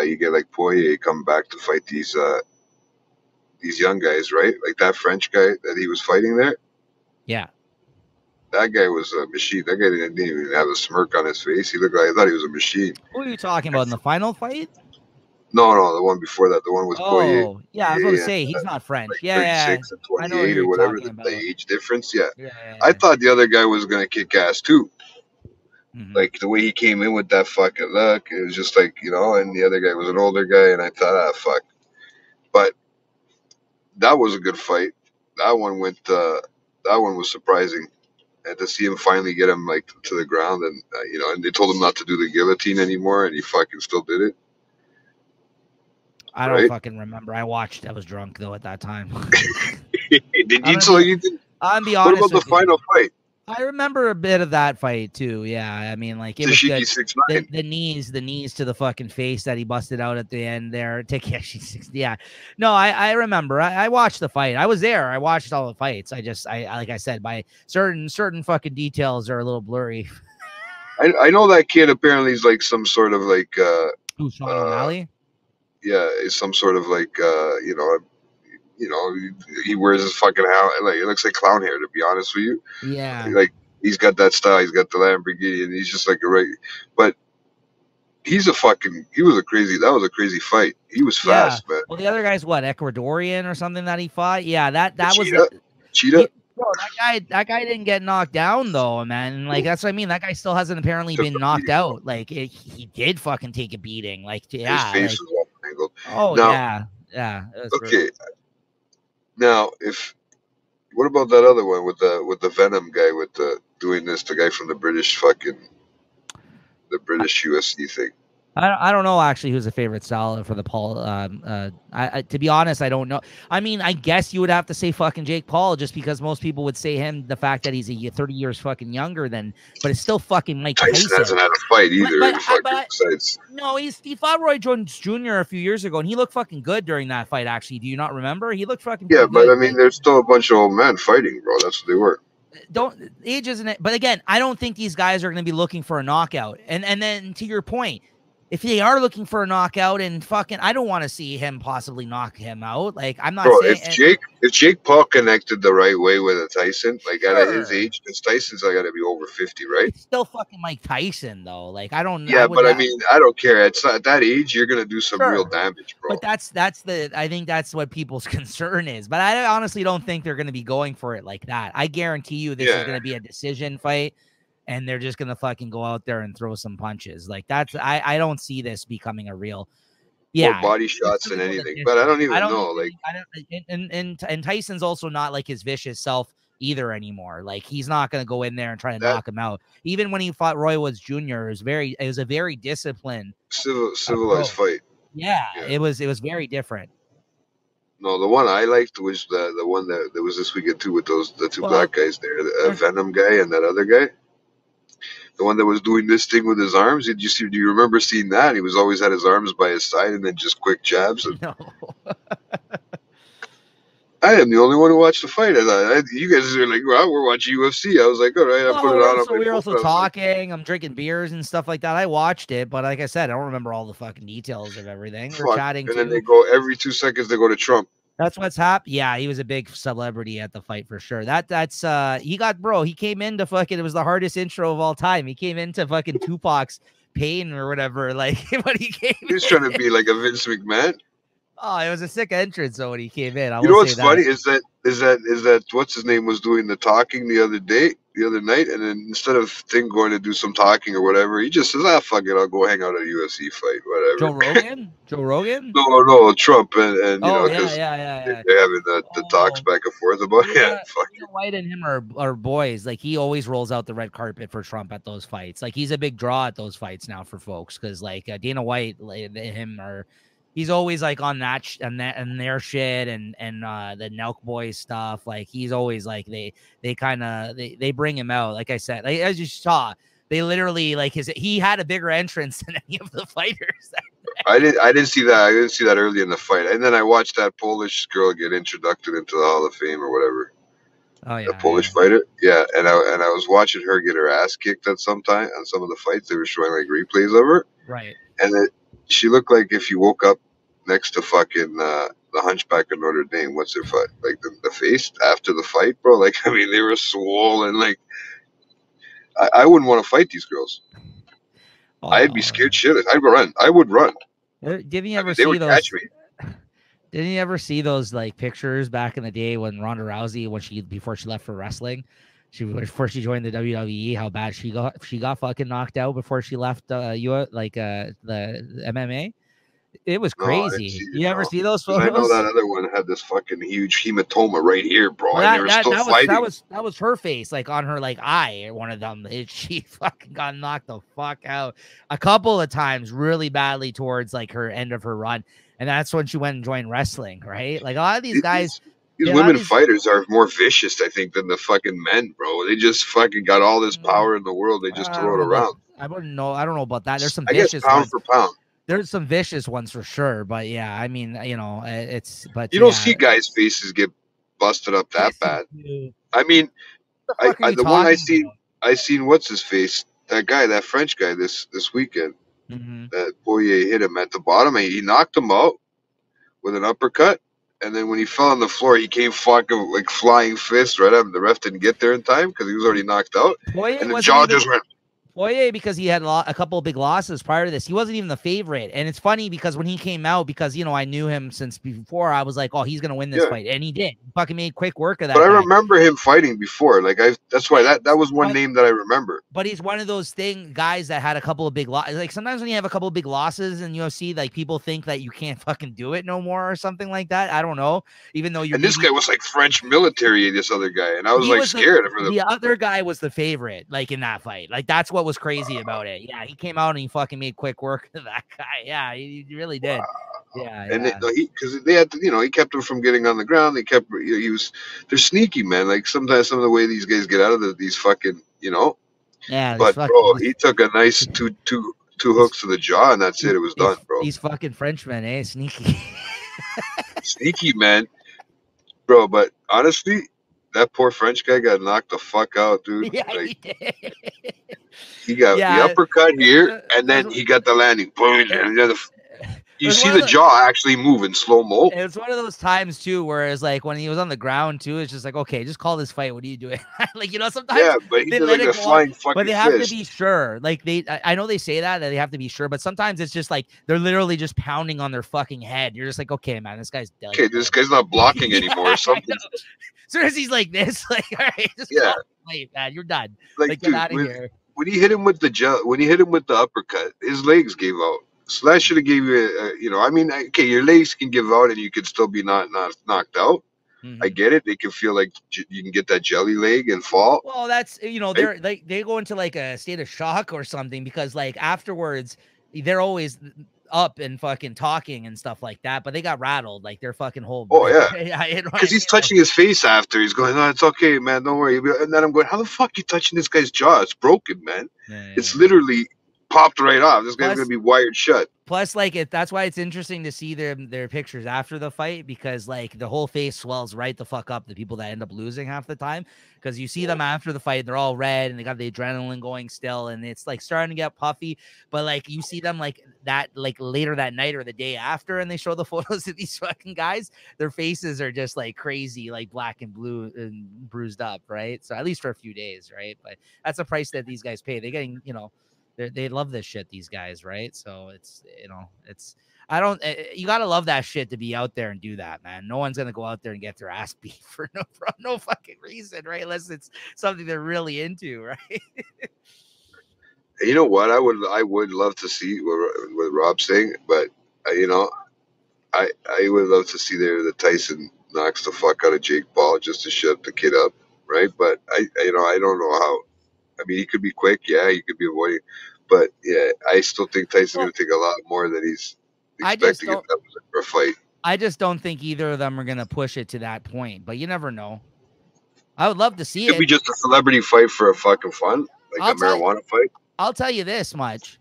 you get like Poirier come back to fight these young guys, right? Like that French guy that he was fighting there. yeah. That guy was a machine. That guy didn't even have a smirk on his face. He looked like, I thought he was a machine. Who are you talking about in the final fight? No, the one before that, the one with Poirier. Oh, yeah. I was going to say he's not French. Like Yeah, yeah. 36 and I know who 28 or you're whatever, talking the about. age difference. Yeah. Yeah. I thought the other guy was going to kick ass too. Mhm. Like the way he came in with that fucking look, it was just like, and the other guy was an older guy, and I thought, fuck. But that was a good fight. That one that one was surprising. And to see him finally get him like to the ground, and and they told him not to do the guillotine anymore, and he fucking still did it. I don't fucking remember. I was drunk though at that time. Did you? So you did. I'll be What honest. about the final fight? I remember a bit of that fight too. Yeah, I mean, like, it was good. 6'9". The knees to the fucking face that he busted out at the end there. Takeshi 60. Yeah, no, I remember. I watched the fight. I was there. I watched all the fights. I like I said, by certain fucking details are a little blurry. I know that kid apparently is like some sort of like Who, Sean O'Malley? Yeah, is some sort of like he wears his fucking hair, like it looks like clown hair, to be honest with you. Yeah. Like he's got that style, he's got the Lamborghini, and he's just like but he was a crazy fight. He was fast, man. Well, the other guy's what, Ecuadorian or something that he fought? Yeah, that was Cheetah. Bro, that guy didn't get knocked down though, man. Like, that's what I mean. That guy still hasn't apparently been knocked out. Like, he did fucking take a beating. Like, yeah. His face was all mangled. Oh, now, yeah. Okay. Now, what about that other one with the Venom guy with the guy from the British UFC thing? I don't know actually who's a favorite style for the Paul. To be honest, I don't know. I mean, I guess you would have to say fucking Jake Paul, just because most people would say him, the fact that he's 30 years fucking younger than, but it's still fucking Mike Tyson. Tyson hasn't had a fight either. No, he fought Roy Jones Jr. a few years ago, and he looked fucking good during that fight. Actually, do you not remember? He looked fucking but good. I mean, there's still a bunch of old men fighting, bro. That's what they were. Age isn't it? But again, I don't think these guys are going to be looking for a knockout. And then to your point, if they are looking for a knockout, and fucking, I don't want to see him possibly knock him out. Like, I'm not saying if Jake Paul connected the right way with a Tyson, like at his age, because Tyson's got to be over 50, right? It's still fucking Mike Tyson though. Like, I don't. Yeah, but I mean, I don't care. It's at that age, you're gonna do some real damage, bro. But I think that's what people's concern is. But I honestly don't think they're gonna be going for it like that. I guarantee you, this is gonna be a decision fight. And they're just gonna fucking go out there and throw some punches. Like, I don't see this becoming a real, or body shots and anything. But I don't even know. Like, and Tyson's also not like his vicious self either anymore. Like, he's not gonna go in there and try to knock him out. Even when he fought Roy Woods Jr., it was a very disciplined, civilized fight. Yeah, it was very different. No, the one I liked was the one that was this weekend too, with the two black guys there, the Venom guy and that other guy. The one that was doing this thing with his arms. Do you remember seeing that? He was always had his arms by his side and then just quick jabs. No. I am the only one who watched the fight. You guys are like, well, we're watching UFC. I was like, all right, I put it Well, on so my we were phone. also I was like, talking. I'm drinking beers and stuff like that. I watched it, but like I said, I don't remember all the fucking details of everything. We're fuck. chatting And then they too. go every 2 seconds. They go to Trump. That's what's happened. Yeah, he was a big celebrity at the fight for sure. That's he got bro. He came into fucking. It was the hardest intro of all time. He came into fucking Tupac's Pain or whatever. Like when he came He was trying to in. be like a Vince McMahon. Oh, it was a sick entrance though when he came in. I You will know say what's funny that. is that what's his name was doing the talking the other night, and then instead of Thing going to do some talking or whatever, he just says, "Ah, fuck it, I'll go hang out at a UFC fight, Joe whatever." Rogan. Joe Rogan. No, Trump and you Oh know yeah, because yeah, yeah, yeah. they're having the talks Oh, back and forth about yeah, fuck Dana White and him are boys. Like he always rolls out the red carpet for Trump at those fights. Like he's a big draw at those fights now for folks because like Dana White and him are. He's always like on and their shit and the Nelk Boys stuff. Like he's always like they kind of they bring him out. Like I said, like as you saw, they literally like he had a bigger entrance than any of the fighters. I didn't see that. I didn't see that early in the fight, and then I watched that Polish girl get introduced into the Hall of Fame or whatever. Oh A yeah, Polish yeah, fighter, yeah, and I was watching her get her ass kicked at some time on some of the fights. They were showing like replays of her, right. and she looked like if you woke up next to fucking the Hunchback of Notre Dame. What's her fight? Like the face after the fight, bro. Like I mean, they were swollen. Like I wouldn't want to fight these girls. Oh I'd be no. scared shitless. I'd run. I would run. Didn't you I ever mean, they see would catch those? me. Didn't you ever see those like pictures back in the day when Ronda Rousey, before she left for wrestling, before she joined the WWE, how bad she got fucking knocked out before she left the MMA. It was No, I didn't see crazy. it. You ever No, see those because I know that photos? other one had this fucking huge hematoma right here, bro, Well, and they were that still that was that fighting. was that was her face, like on her like eye, one of them. She fucking got knocked the fuck out a couple of times, really badly towards like her end of her run, and that's when she went and joined wrestling, right? Like a lot of these guys, These these a lot of women these. fighters are more vicious, I think, than the fucking men, bro. They just fucking got all this power in the world. They just I throw don't it know about. around. I wouldn't know. I don't know about that. There's some I guess vicious pound ones. for pound. There's some vicious ones for sure, but yeah, I mean, it's but You don't yeah. see guys' faces get busted up that Yes, you bad. do. I mean, What the fuck are you the one talking about? I seen what's his face, that guy, that French guy, this weekend. Mm-hmm. That Poirier hit him at the bottom. He knocked him out with an uppercut. And then when he fell on the floor, he came fucking like flying fist right at him. The ref didn't get there in time because he was already knocked out. Poirier And the wasn't jaw even just went. Poirier because he had a couple of big losses prior to this. He wasn't even the favorite, and it's funny because when he came out, because I knew him since before, I was like, oh, he's gonna win this Yeah, fight, and he did. He fucking made quick work of but that I guy. remember him fighting before. Like that's why Yeah, that was one but name that I remember. he's one of those guys that had a couple of big losses. Like sometimes when you have a couple of big losses in UFC, like people think that you can't fucking do it no more or something like that. I don't know. Even though you're And this guy maybe was like French military. This other guy, and I was he like was scared for the. the other guy was the favorite, like in that fight. Like that's what was crazy about it. Yeah, he came out and he fucking made quick work of that guy. Yeah, he really did. Yeah, And yeah. because they had to, he kept him from getting on the ground. They kept, he was, they're sneaky, man. Like sometimes some of the way these guys get out of these fucking, Yeah, But bro, he took a nice two these, hooks to the jaw, and that's it. It was done, bro. these fucking Frenchmen, eh? Sneaky. Sneaky man, bro. But honestly, that poor French guy got knocked the fuck out, dude. Yeah, Like he did. he got the Yeah, uppercut here, it and was, then he got the landing. Boom, it and then you was see one of the the jaw actually move in slow mo. It's one of those times too, where it's like when he was on the ground too, it's just like, okay, just call this fight. What are you doing? Like, sometimes Yeah, but he they did let like it the go on, flying but fucking they have to fist. be sure. Like I know they say that they have to be sure, but sometimes it's just like they're literally just pounding on their fucking head. You're just like, okay, man, this guy's like Okay, this dead. guy's not blocking Yeah, anymore. I know. Something. As soon as he's like this, like, all right, just Yeah, call the fight, man. You're done. like Like, get dude, out of here. when he hit him with when he hit him with the uppercut, his legs gave out. So that should have gave you, I mean, okay, your legs can give out and you can still be not knocked out. I Mm-hmm. get it. They can feel like you can get that jelly leg and fall. Well, that's Right? they're like they go into like a state of shock or something because like afterwards they're always up and fucking talking and stuff like that, but they got rattled like their fucking whole Oh yeah, yeah, because he's touching his face after. He's going, "No, it's okay, man. Don't worry." And then I'm going, "How the fuck you touching this guy's jaw? It's broken, man. yeah, It's yeah. literally popped right off. This guy's Plus, gonna be wired shut. Plus, like that's why it's interesting to see their pictures after the fight, because like the whole face swells right the fuck up. The people that end up losing half the time, because you see them after the fight, they're all red and they got the adrenaline going still, and it's like starting to get puffy. But like you see them like that, like later that night or the day after, and they show the photos of these fucking guys. Their faces are just like crazy, like black and blue and bruised up, right? So at least for a few days, right? But that's the price that these guys pay. They're getting, they love this shit, these guys, right? So it's, I don't, you got to love that shit to be out there and do that, man. No one's going to go out there and get their ass beat for no fucking reason, right? Unless it's something they're really into, right? You know what? I would love to see what Rob's saying, but you know, I would love to see there that Tyson knocks the fuck out of Jake Paul just to shut the kid up, right? But I don't know how. I mean, he could be quick, yeah, he could be avoiding, but yeah, I still think Tyson's Well, going to take a lot more than he's I just expecting don't, for a fight. I just don't think either of them are going to push it to that point, but you never know. I would love to see It could it. be just a celebrity fight for a fucking fun, like a marijuana fight. I'll tell you this much.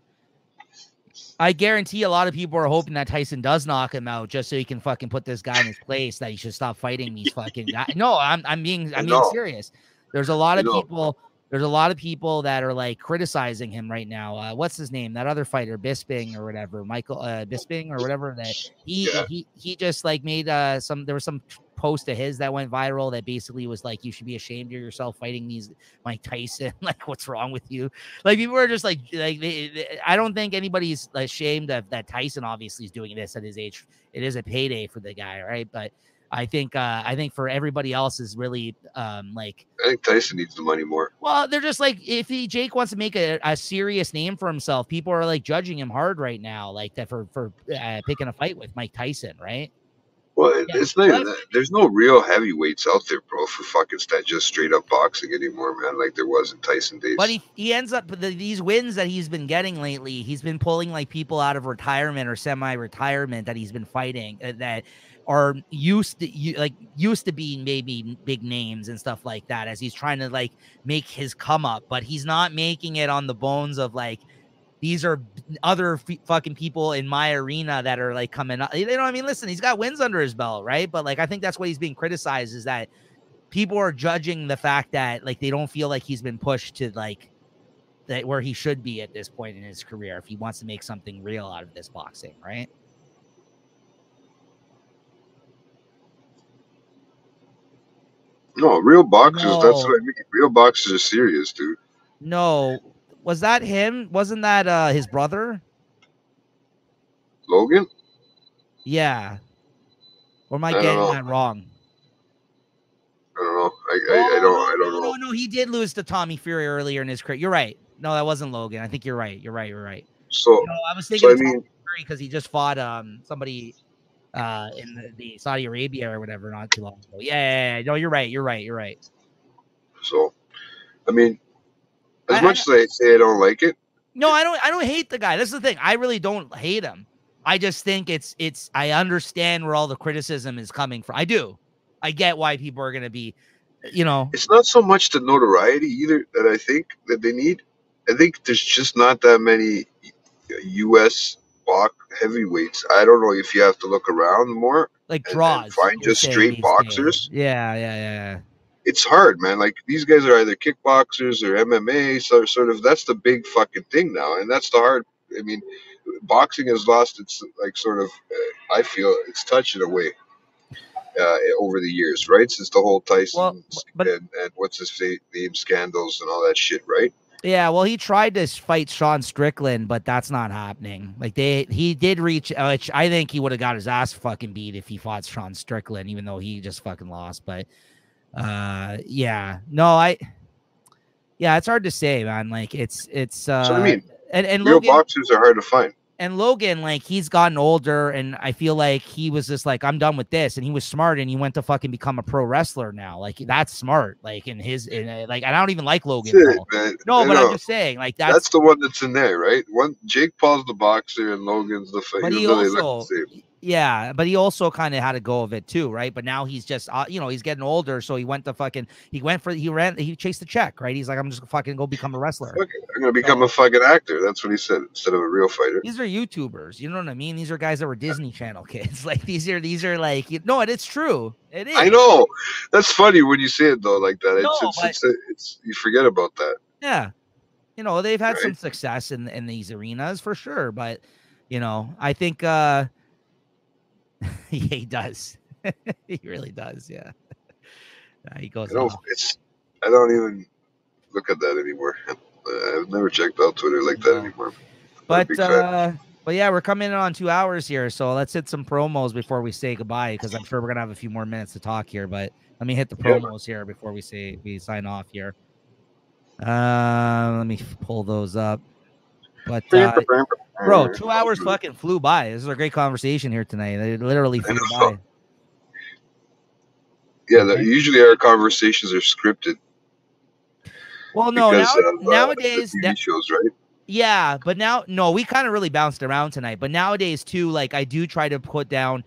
I guarantee a lot of people are hoping that Tyson does knock him out just so he can fucking put this guy in his place, that he should stop fighting these fucking guys. No, I'm being serious. There's a lot of people. There's a lot of people that are like criticizing him right now. What's his name? That other fighter, Bisping or whatever, Michael Bisping or whatever. That he just like made there was some post of his that went viral that basically was like, you should be ashamed of yourself fighting these Mike Tyson. Like, what's wrong with you? Like, people are just like I don't think anybody's ashamed of that. Tyson obviously is doing this at his age. It is a payday for the guy, right? But I think for everybody else is really I think Tyson needs the money more. Well, they're just like, if Jake wants to make a serious name for himself, people are like judging him hard right now, like that for picking a fight with Mike Tyson, right? Well, it's not even that. There's no real heavyweights out there, bro, for fucking just straight up boxing anymore, man. Like there was in Tyson days. But he ends up these wins that he's been getting lately. He's been pulling like people out of retirement or semi-retirement that he's been fighting that are used to being maybe big names and stuff like that, as he's trying to like make his come up, but he's not making it on the bones of like, these are other fucking people in my arena that are like coming up. You know what I mean? Listen, he's got wins under his belt, right? But like, I think that's what he's being criticized, is that people are judging the fact that like they don't feel like he's been pushed to like that where he should be at this point in his career if he wants to make something real out of this boxing, right? No, real boxers. No. That's what I mean. Real boxers are serious, dude. No, was that him? Wasn't that his brother? Logan? Yeah. Or am I getting that wrong? I don't know. I don't know. No, he did lose to Tommy Fury earlier in his career. You're right. No, that wasn't Logan. I think you're right. You're right. So I was thinking of Tommy Fury because he just fought somebody in the Saudi Arabia or whatever not too long ago. Yeah. No, you're right. So, I mean, as much as I say I don't like it. No, I don't hate the guy. That's the thing. I really don't hate him. I just think it's I understand where all the criticism is coming from. I do. I get why people are going to be, It's not so much the notoriety either that I think that they need. I think there's just not that many U.S. heavyweights. I don't know if you have to look around more, like draws, and find just straight boxers. Yeah. It's hard, man. Like these guys are either kickboxers or MMA, so sort of that's the big fucking thing now, and that's the hard. I mean, boxing has lost its like sort of. I feel its touch in a way. Over the years, right? Since the whole Tyson and what's his name scandals and all that shit, right? Yeah, well, he tried to fight Sean Strickland, but that's not happening. Like he did reach, which I think he would have got his ass fucking beat if he fought Sean Strickland, even though he just fucking lost. But yeah, no, it's hard to say, man. Like it's. So I mean, and real Logan, boxers are hard to find. And Logan, like, he's gotten older, and I feel like he was just like, I'm done with this. And he was smart, and he went to fucking become a pro wrestler now. Like, that's smart. Like, and I don't even like Logan Paul. No, but I'm just saying, like, that's the one that's in there, right? Jake Paul's the boxer, and Logan's the fighter. But Yeah, but he also kind of had a go of it too, right? But now he's just, he's getting older, so he chased the check, right? He's like, I'm just fucking go become a wrestler. Fuck it, I'm gonna become a So fucking actor. That's what he said instead of a real fighter. these are YouTubers, you know what I mean? These are guys that were Disney Channel kids. Like these are like, no, it's true. It I is. know. That's funny when you say it though, like that. No, but It's you forget about that, yeah, they've had right? some success in these arenas for sure, but I think he does. He really does. Yeah. He I goes don't. off. I don't even look at that anymore. I've never checked out Twitter like that No. anymore. Not a But big fan. yeah, we're coming in on 2 hours here, so let's hit some promos before we say goodbye, because I'm sure we're gonna have a few more minutes to talk here. But let me hit the Yeah. promos here before we sign off here. Let me pull those up. But bro, 2 hours fucking flew by. This is a great conversation here tonight. It literally flew by. Yeah, Okay. usually our conversations are scripted. Well, no, nowadays the TV shows, right? Yeah, but no, we kind of really bounced around tonight. But nowadays too, like I do try to put down.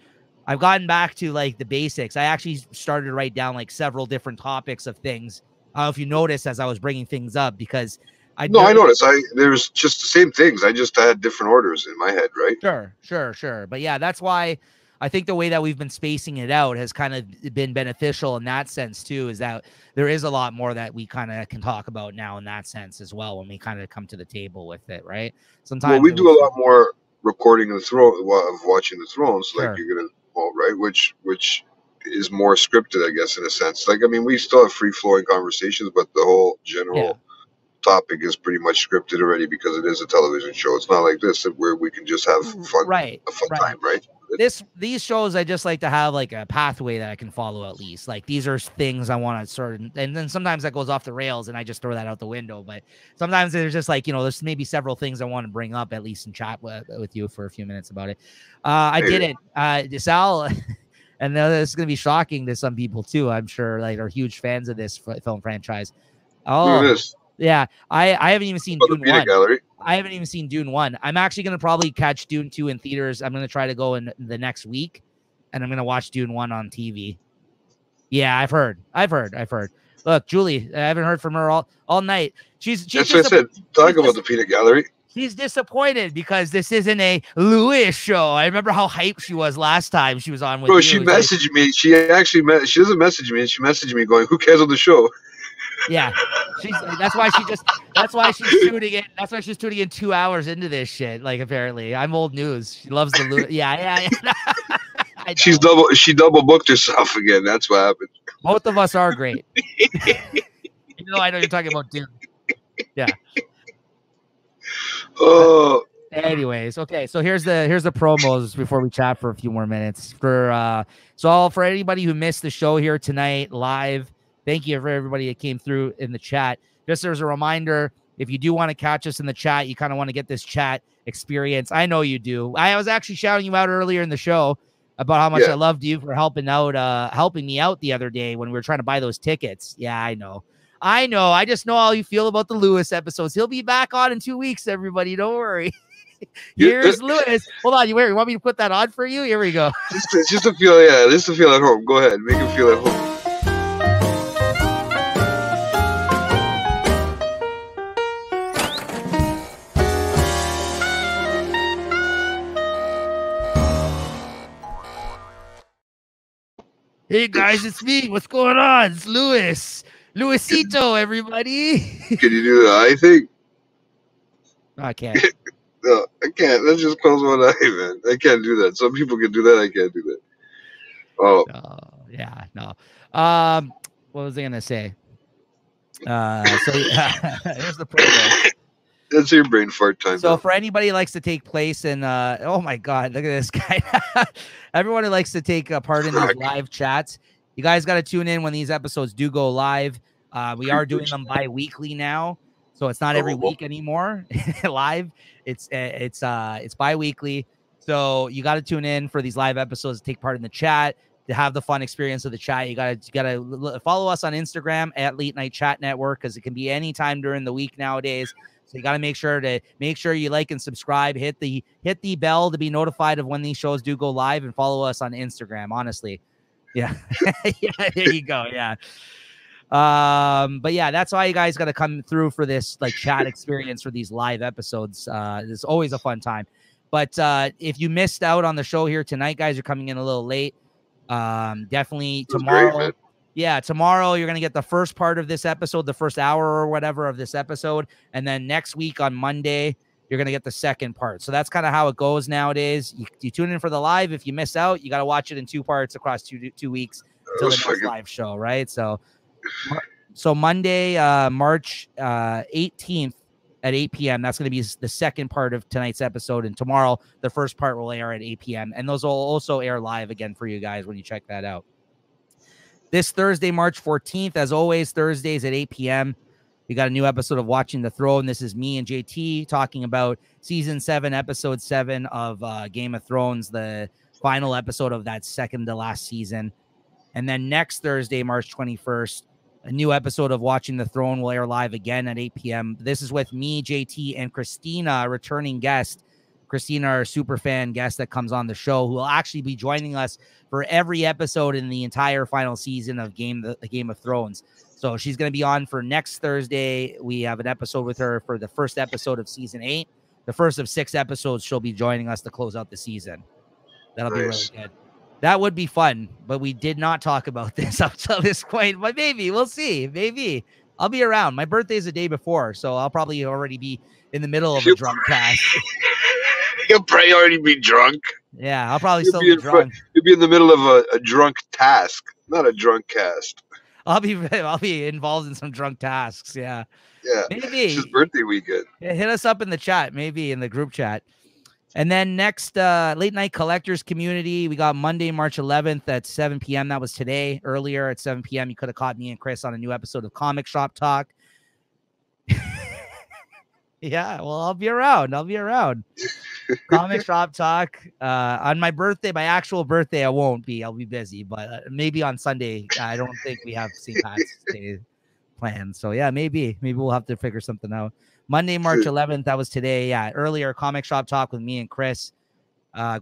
I've gotten back to like the basics. I actually started to write down like several different topics of things. I don't know if you noticed as I was bringing things up, because I noticed. There's just the same things. I just had different orders in my head, right? Sure. But yeah, that's why I think the way that we've been spacing it out has kind of been beneficial in that sense too, is that there is a lot more that we kind of can talk about now in that sense as well when we kind of come to the table with it, right? Sometimes we do a lot more recording of watching the Thrones, like you're gonna, right? Which is more scripted, I guess, in a sense. Like, I mean, we still have free flowing conversations, but the whole general topic is pretty much scripted already because it is a television show. It's not like this where we can just have a fun time, right? These shows, I just like to have like a pathway that I can follow at least. Like these are things I want to sort of, and then sometimes that goes off the rails and I just throw that out the window. But sometimes there's just like, there's maybe several things I want to bring up at least and chat with you for a few minutes about it. I did it. Sal, and this is going to be shocking to some people too, I'm sure, like are huge fans of this film franchise. Oh, look at this. Yeah, I haven't even seen Dune 1. Gallery. I haven't even seen Dune 1. I'm actually going to probably catch Dune 2 in theaters. I'm going to try to go in the next week, and I'm going to watch Dune 1 on TV. Yeah, I've heard. Look, Julie, I haven't heard from her all night. That's what I said. Talk about the Peanut Gallery. She's disappointed because this isn't a Lewis show. I remember how hyped she was last time she was on with you. Bro, she messaged me. She actually she doesn't message me. She messaged me going, "Who cares on the show?" Yeah, that's why she's tuning in. That's why she's tuning in 2 hours into this shit. Like, apparently, I'm old news. She loves the yeah. She double booked herself again. That's what happened. Both of us are great. Even though I know you're talking about Dune. Yeah. Oh. Anyways, okay. So here's the promos before we chat for a few more minutes. For anybody who missed the show here tonight live, thank you for everybody that came through in the chat. Just as a reminder, if you do want to catch us in the chat, you kind of want to get this chat experience. I know you do. I was actually shouting you out earlier in the show about how much I loved you for helping me out the other day when we were trying to buy those tickets. Yeah, I know. I just know how you feel about the Lewis episodes. He'll be back on in 2 weeks, everybody. Don't worry. Here's Lewis. Hold on. You want me to put that on for you? Here we go. Just to feel at home. Go ahead. Make him feel at home. Hey guys, it's me. What's going on? It's Luisito, everybody. Can you do the eye thing? No, I can't. No, I can't. Let's just close one eye, man. I can't do that. Some people can do that. I can't do that. Oh. No. What was I gonna say? Here's the promo. That's your brain fart time. So for anybody who likes to take place in oh my god, look at this guy. Everyone who likes to take part in these live chats, you guys got to tune in when these episodes do go live. We are doing them bi-weekly now, so it's not every week anymore live. It's bi-weekly, so you got to tune in for these live episodes to take part in the chat, to have the fun experience of the chat. You gotta follow us on Instagram at Late Night Chat Network, because it can be any time during the week nowadays. So you got to make sure you like and subscribe, hit the bell to be notified of when these shows do go live, and follow us on Instagram. Honestly, yeah, yeah, there you go, yeah. But yeah, that's why you guys got to come through for this like chat experience for these live episodes. It's always a fun time. But if you missed out on the show here tonight, guys, you're coming in a little late. Definitely tomorrow. Great, man. Yeah, tomorrow you're gonna get the first part of this episode, the first hour or whatever of this episode, and then next week on Monday you're gonna get the second part. So that's kind of how it goes nowadays. You tune in for the live. If you miss out, you got to watch it in 2 parts across two weeks until the next live show, right? So Monday, March 18th at 8 p.m. That's going to be the second part of tonight's episode, and tomorrow the first part will air at 8 p.m. and those will also air live again for you guys when you check that out. This Thursday, March 14th, as always, Thursdays at 8 p.m., we got a new episode of Watching the Throne. This is me and JT talking about Season 7, Episode 7 of Game of Thrones, the final episode of that second to last season. And then next Thursday, March 21st, a new episode of Watching the Throne will air live again at 8 p.m. This is with me, JT, and Christina, a returning guest. Christina, our super fan guest that comes on the show, who will actually be joining us for every episode in the entire final season of the Game of Thrones. So she's going to be on for next Thursday. We have an episode with her for the first episode of season 8. The first of 6 episodes, she'll be joining us to close out the season. That'll be really good. That would be fun, but we did not talk about this up to this point. But maybe we'll see. Maybe I'll be around. My birthday's the day before, so I'll probably already be in the middle of a drunk cast. You'll probably already be drunk. Yeah, I'll probably still be drunk. You'll be in the middle of a drunk task, not a drunk cast. I'll be involved in some drunk tasks. Yeah. Yeah. Maybe. It's his birthday weekend. Yeah, hit us up in the chat, maybe in the group chat. And then next late night collectors community, we got Monday, March 11th at 7 p.m. That was today. Earlier at 7 p.m. You could have caught me and Chris on a new episode of Comic Shop Talk. Yeah, well, I'll be around. Comic Shop Talk. On my birthday, my actual birthday, I won't be. I'll be busy, but maybe on Sunday. I don't think we have St. Pat's Day planned. So yeah, maybe we'll have to figure something out. Monday, March 11th, that was today. Yeah, earlier Comic Shop Talk with me and Chris.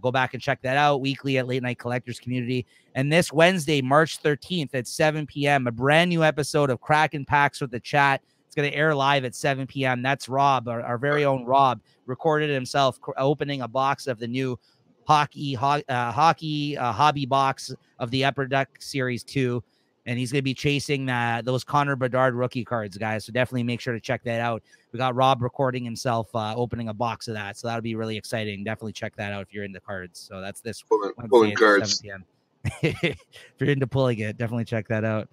Go back and check that out weekly at Late Night Collectors Community. And this Wednesday, March 13th at 7 p.m., a brand new episode of Cracking Packs with the Chat. It's going to air live at 7 p.m. That's Rob, our very own Rob, recorded himself opening a box of the new hockey hobby box of the Upper Deck Series 2. And he's going to be chasing those Connor Bedard rookie cards, guys. So definitely make sure to check that out. We got Rob recording himself opening a box of that. So that'll be really exciting. Definitely check that out if you're into cards. So that's this pulling cards. 7 p.m. If you're into pulling it, definitely check that out.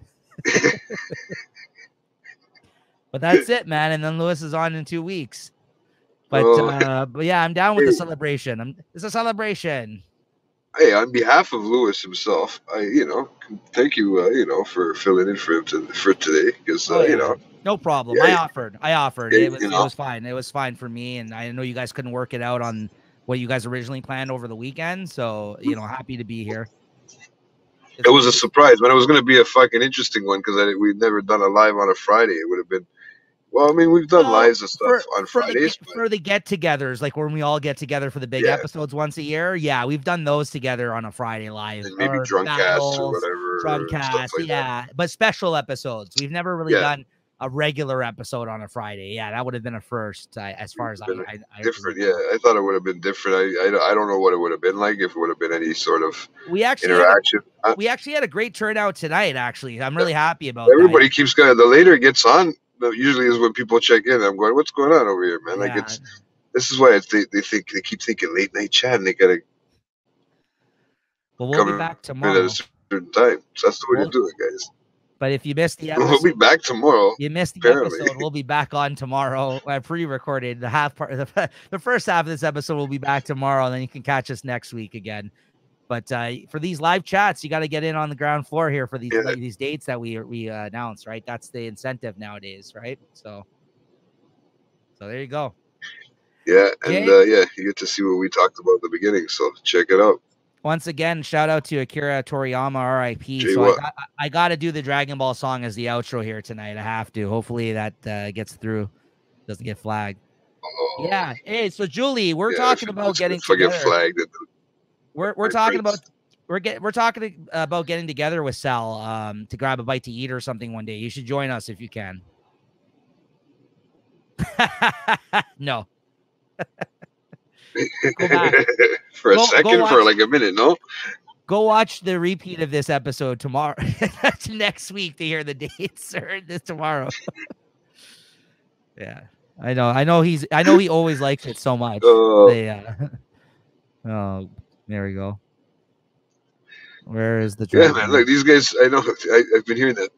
But that's it, man. And then Lewis is on in 2 weeks. But yeah, I'm down with the celebration. It's a celebration. Hey, on behalf of Lewis himself, thank you, for filling in for him for today. Because no problem. Yeah, I offered. It was fine. It was fine for me, and I know you guys couldn't work it out on what you guys originally planned over the weekend. So happy to be here. It was a surprise, but it was going to be a fucking interesting one because we'd never done a live on a Friday. It would have been. Well, I mean, we've done lives and stuff on Fridays. For the get-togethers, like when we all get together for the big episodes once a year. Yeah, we've done those together on a Friday live. And maybe drunk casts or whatever. Drunk casts, but special episodes. We've never really done a regular episode on a Friday. Yeah, that would have been a first as far as I different. Yeah, I thought it would have been different. I don't know what it would have been like if it would have been any sort of interaction. We actually had a great turnout tonight. Actually, I'm really happy about. Everybody keeps going. The later it gets on, usually is when people check in. I'm going, what's going on over here, man? Like this is why they keep thinking late night chat, and they gotta. Well, we'll be back tomorrow at a certain time. So that's the way to do it, guys. But if you missed the episode, we'll be back tomorrow. You missed the episode. We'll be back on tomorrow. I pre-recorded the first half of this episode. We'll be back tomorrow, and then you can catch us next week again. But for these live chats, you got to get in on the ground floor here for these dates that we announce, right? That's the incentive nowadays, right? So there you go. Yeah, and you get to see what we talked about at the beginning. So check it out. Once again, shout out to Akira Toriyama, R.I.P. So I got to do the Dragon Ball song as the outro here tonight. I have to. Hopefully that gets through, doesn't get flagged. Oh, Yeah. Hey, so Julie, we're yeah, talking about getting if I get together. flagged, We're talking about we're talking about getting together with Sal to grab a bite to eat or something one day. You should join us if you can. No. Go back. for a Go second, for watch. like a minute, no? Go watch the repeat of this episode tomorrow. That's next week to hear the dates or this tomorrow. Yeah. I know he always likes it so much. They oh, there we go. Where is the Yeah, drug? man. Look, these guys. I know. I've been hearing that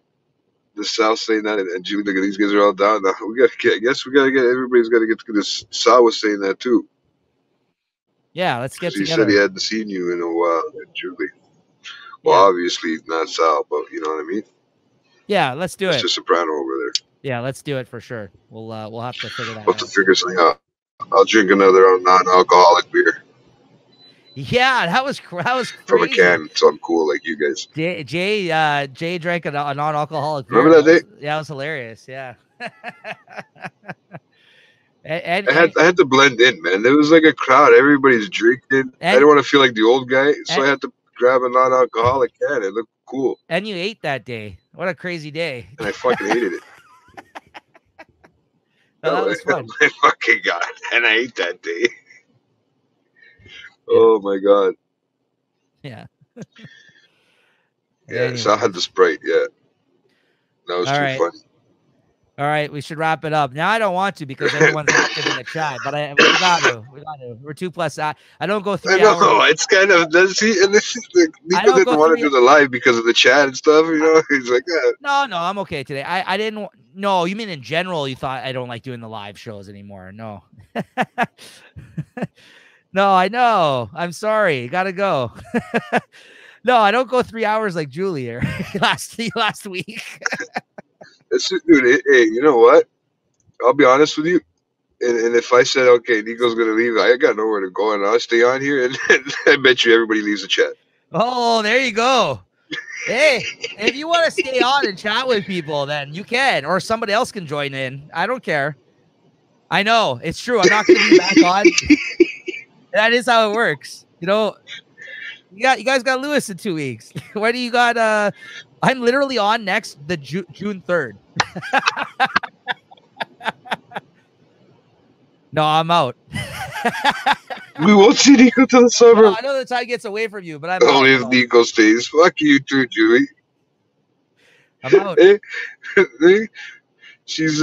the South saying that, and Julie, look at these guys are all down. Now we got. I guess we got to get. Everybody's got to get. This Sal was saying that too, Yeah, let's get because he said he together. hadn't seen you in a while, and Julie. Well, Yeah. obviously not Sal, but you know what I mean. Yeah, let's do it. Mr. Soprano over there. Yeah, let's do it for sure. We'll have to figure that We'll have to out. figure something out. I'll drink another non-alcoholic beer Yeah, that was crazy. from a can, so I'm cool like you guys. Jay drank a non-alcoholic beer. Remember that day? That was hilarious. Yeah. I had to blend in, man. There was like a crowd. Everybody's drinking. I didn't want to feel like the old guy, so I had to grab a non-alcoholic can. It looked cool. And you ate that day. What a crazy day. And I fucking hated it. No, that was fun. My fucking God. And I ate that day. Yeah. Oh my God. Yeah. Yeah, so I had the Sprite, yeah. That was too funny. All right, we should wrap it up. Now I don't want to because everyone's active in the chat, but we got to. We're 2+. I don't go 3 hours. No, it's kind of and this is Nico didn't want to do the live because of the chat and stuff. You know, he's like, no, I'm okay today. I didn't. No, you mean in general? You thought I don't like doing the live shows anymore? No. No, I know. I'm sorry. Gotta go. No, I don't go 3 hours like Julie here last week. Dude, hey, you know what? I'll be honest with you. And if I said, okay, Nico's going to leave, I got nowhere to go, and I'll stay on here, and I bet you everybody leaves the chat. Oh, there you go. Hey, if you want to stay on and chat with people, then you can, or somebody else can join in. I don't care. I know. It's true. I'm not going to be back on. That is how it works. You know, you guys got Lewis in 2 weeks. When do you got I'm literally on next the June 3rd. No, I'm out. We won't see Nico till the summer. No, I know the time gets away from you, but I'm only out. If Nico stays. Fuck you too, Julie. I'm out. She's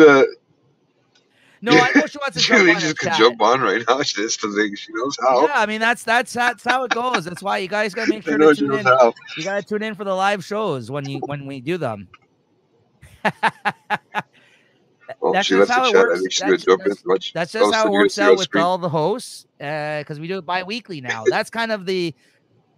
No, I know she wants to jump on. Julie just could jump on right now. That's the thing. She knows how. Yeah, I mean that's how it goes. That's why you guys gotta make sure to tune in. How. You gotta tune in for the live shows when we do them. That's just how it works. That's just how it works out with all the hosts, because we do it bi-weekly now. That's kind of the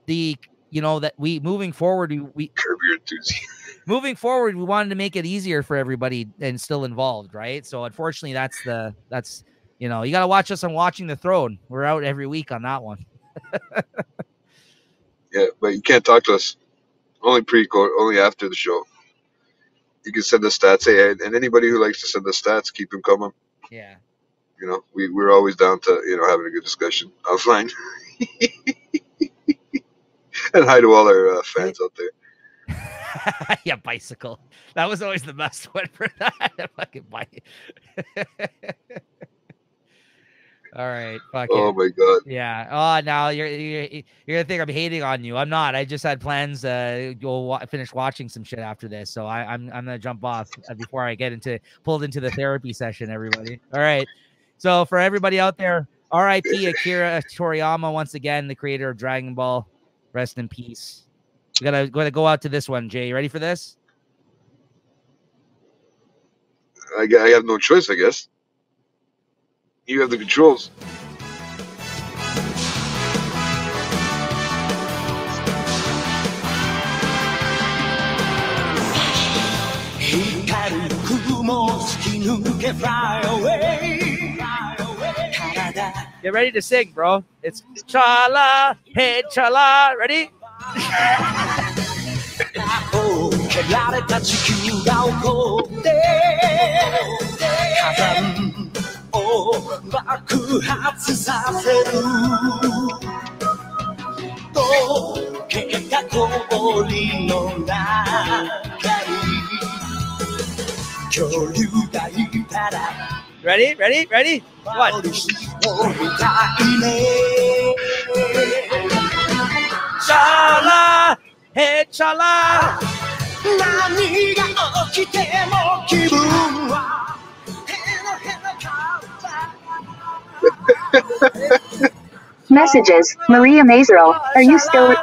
you know that we moving forward. We curb your enthusiasm. Moving forward, we wanted to make it easier for everybody and still involved, right? So unfortunately, that's you know, you got to watch us on Watching the Throne. We're out every week on that one. Yeah, but you can't talk to us. Only only after the show. You can send us stats, hey, and anybody who likes to send us stats, keep them coming. Yeah. You know, we're always down to, you know, having a good discussion offline. And hi to all our fans out there. Yeah, bicycle. That was always the best one for that. Fucking bike. All right. Fuck oh my God. Yeah. Oh, now you're gonna think I'm hating on you. I'm not. I just had plans. Go finish watching some shit after this, so I'm gonna jump off before I get pulled into the therapy session. Everybody. All right. So for everybody out there, R.I.P. Akira Toriyama once again, the creator of Dragon Ball. Rest in peace. We gotta go out to this one, Jay. You ready for this? I have no choice, I guess. You have the controls. Get ready to sing, bro. It's chala, hey chala. Ready? Ready? Ready? Ready? What? Chala! Hey, chala! Messages. Maria Mazeral, are you still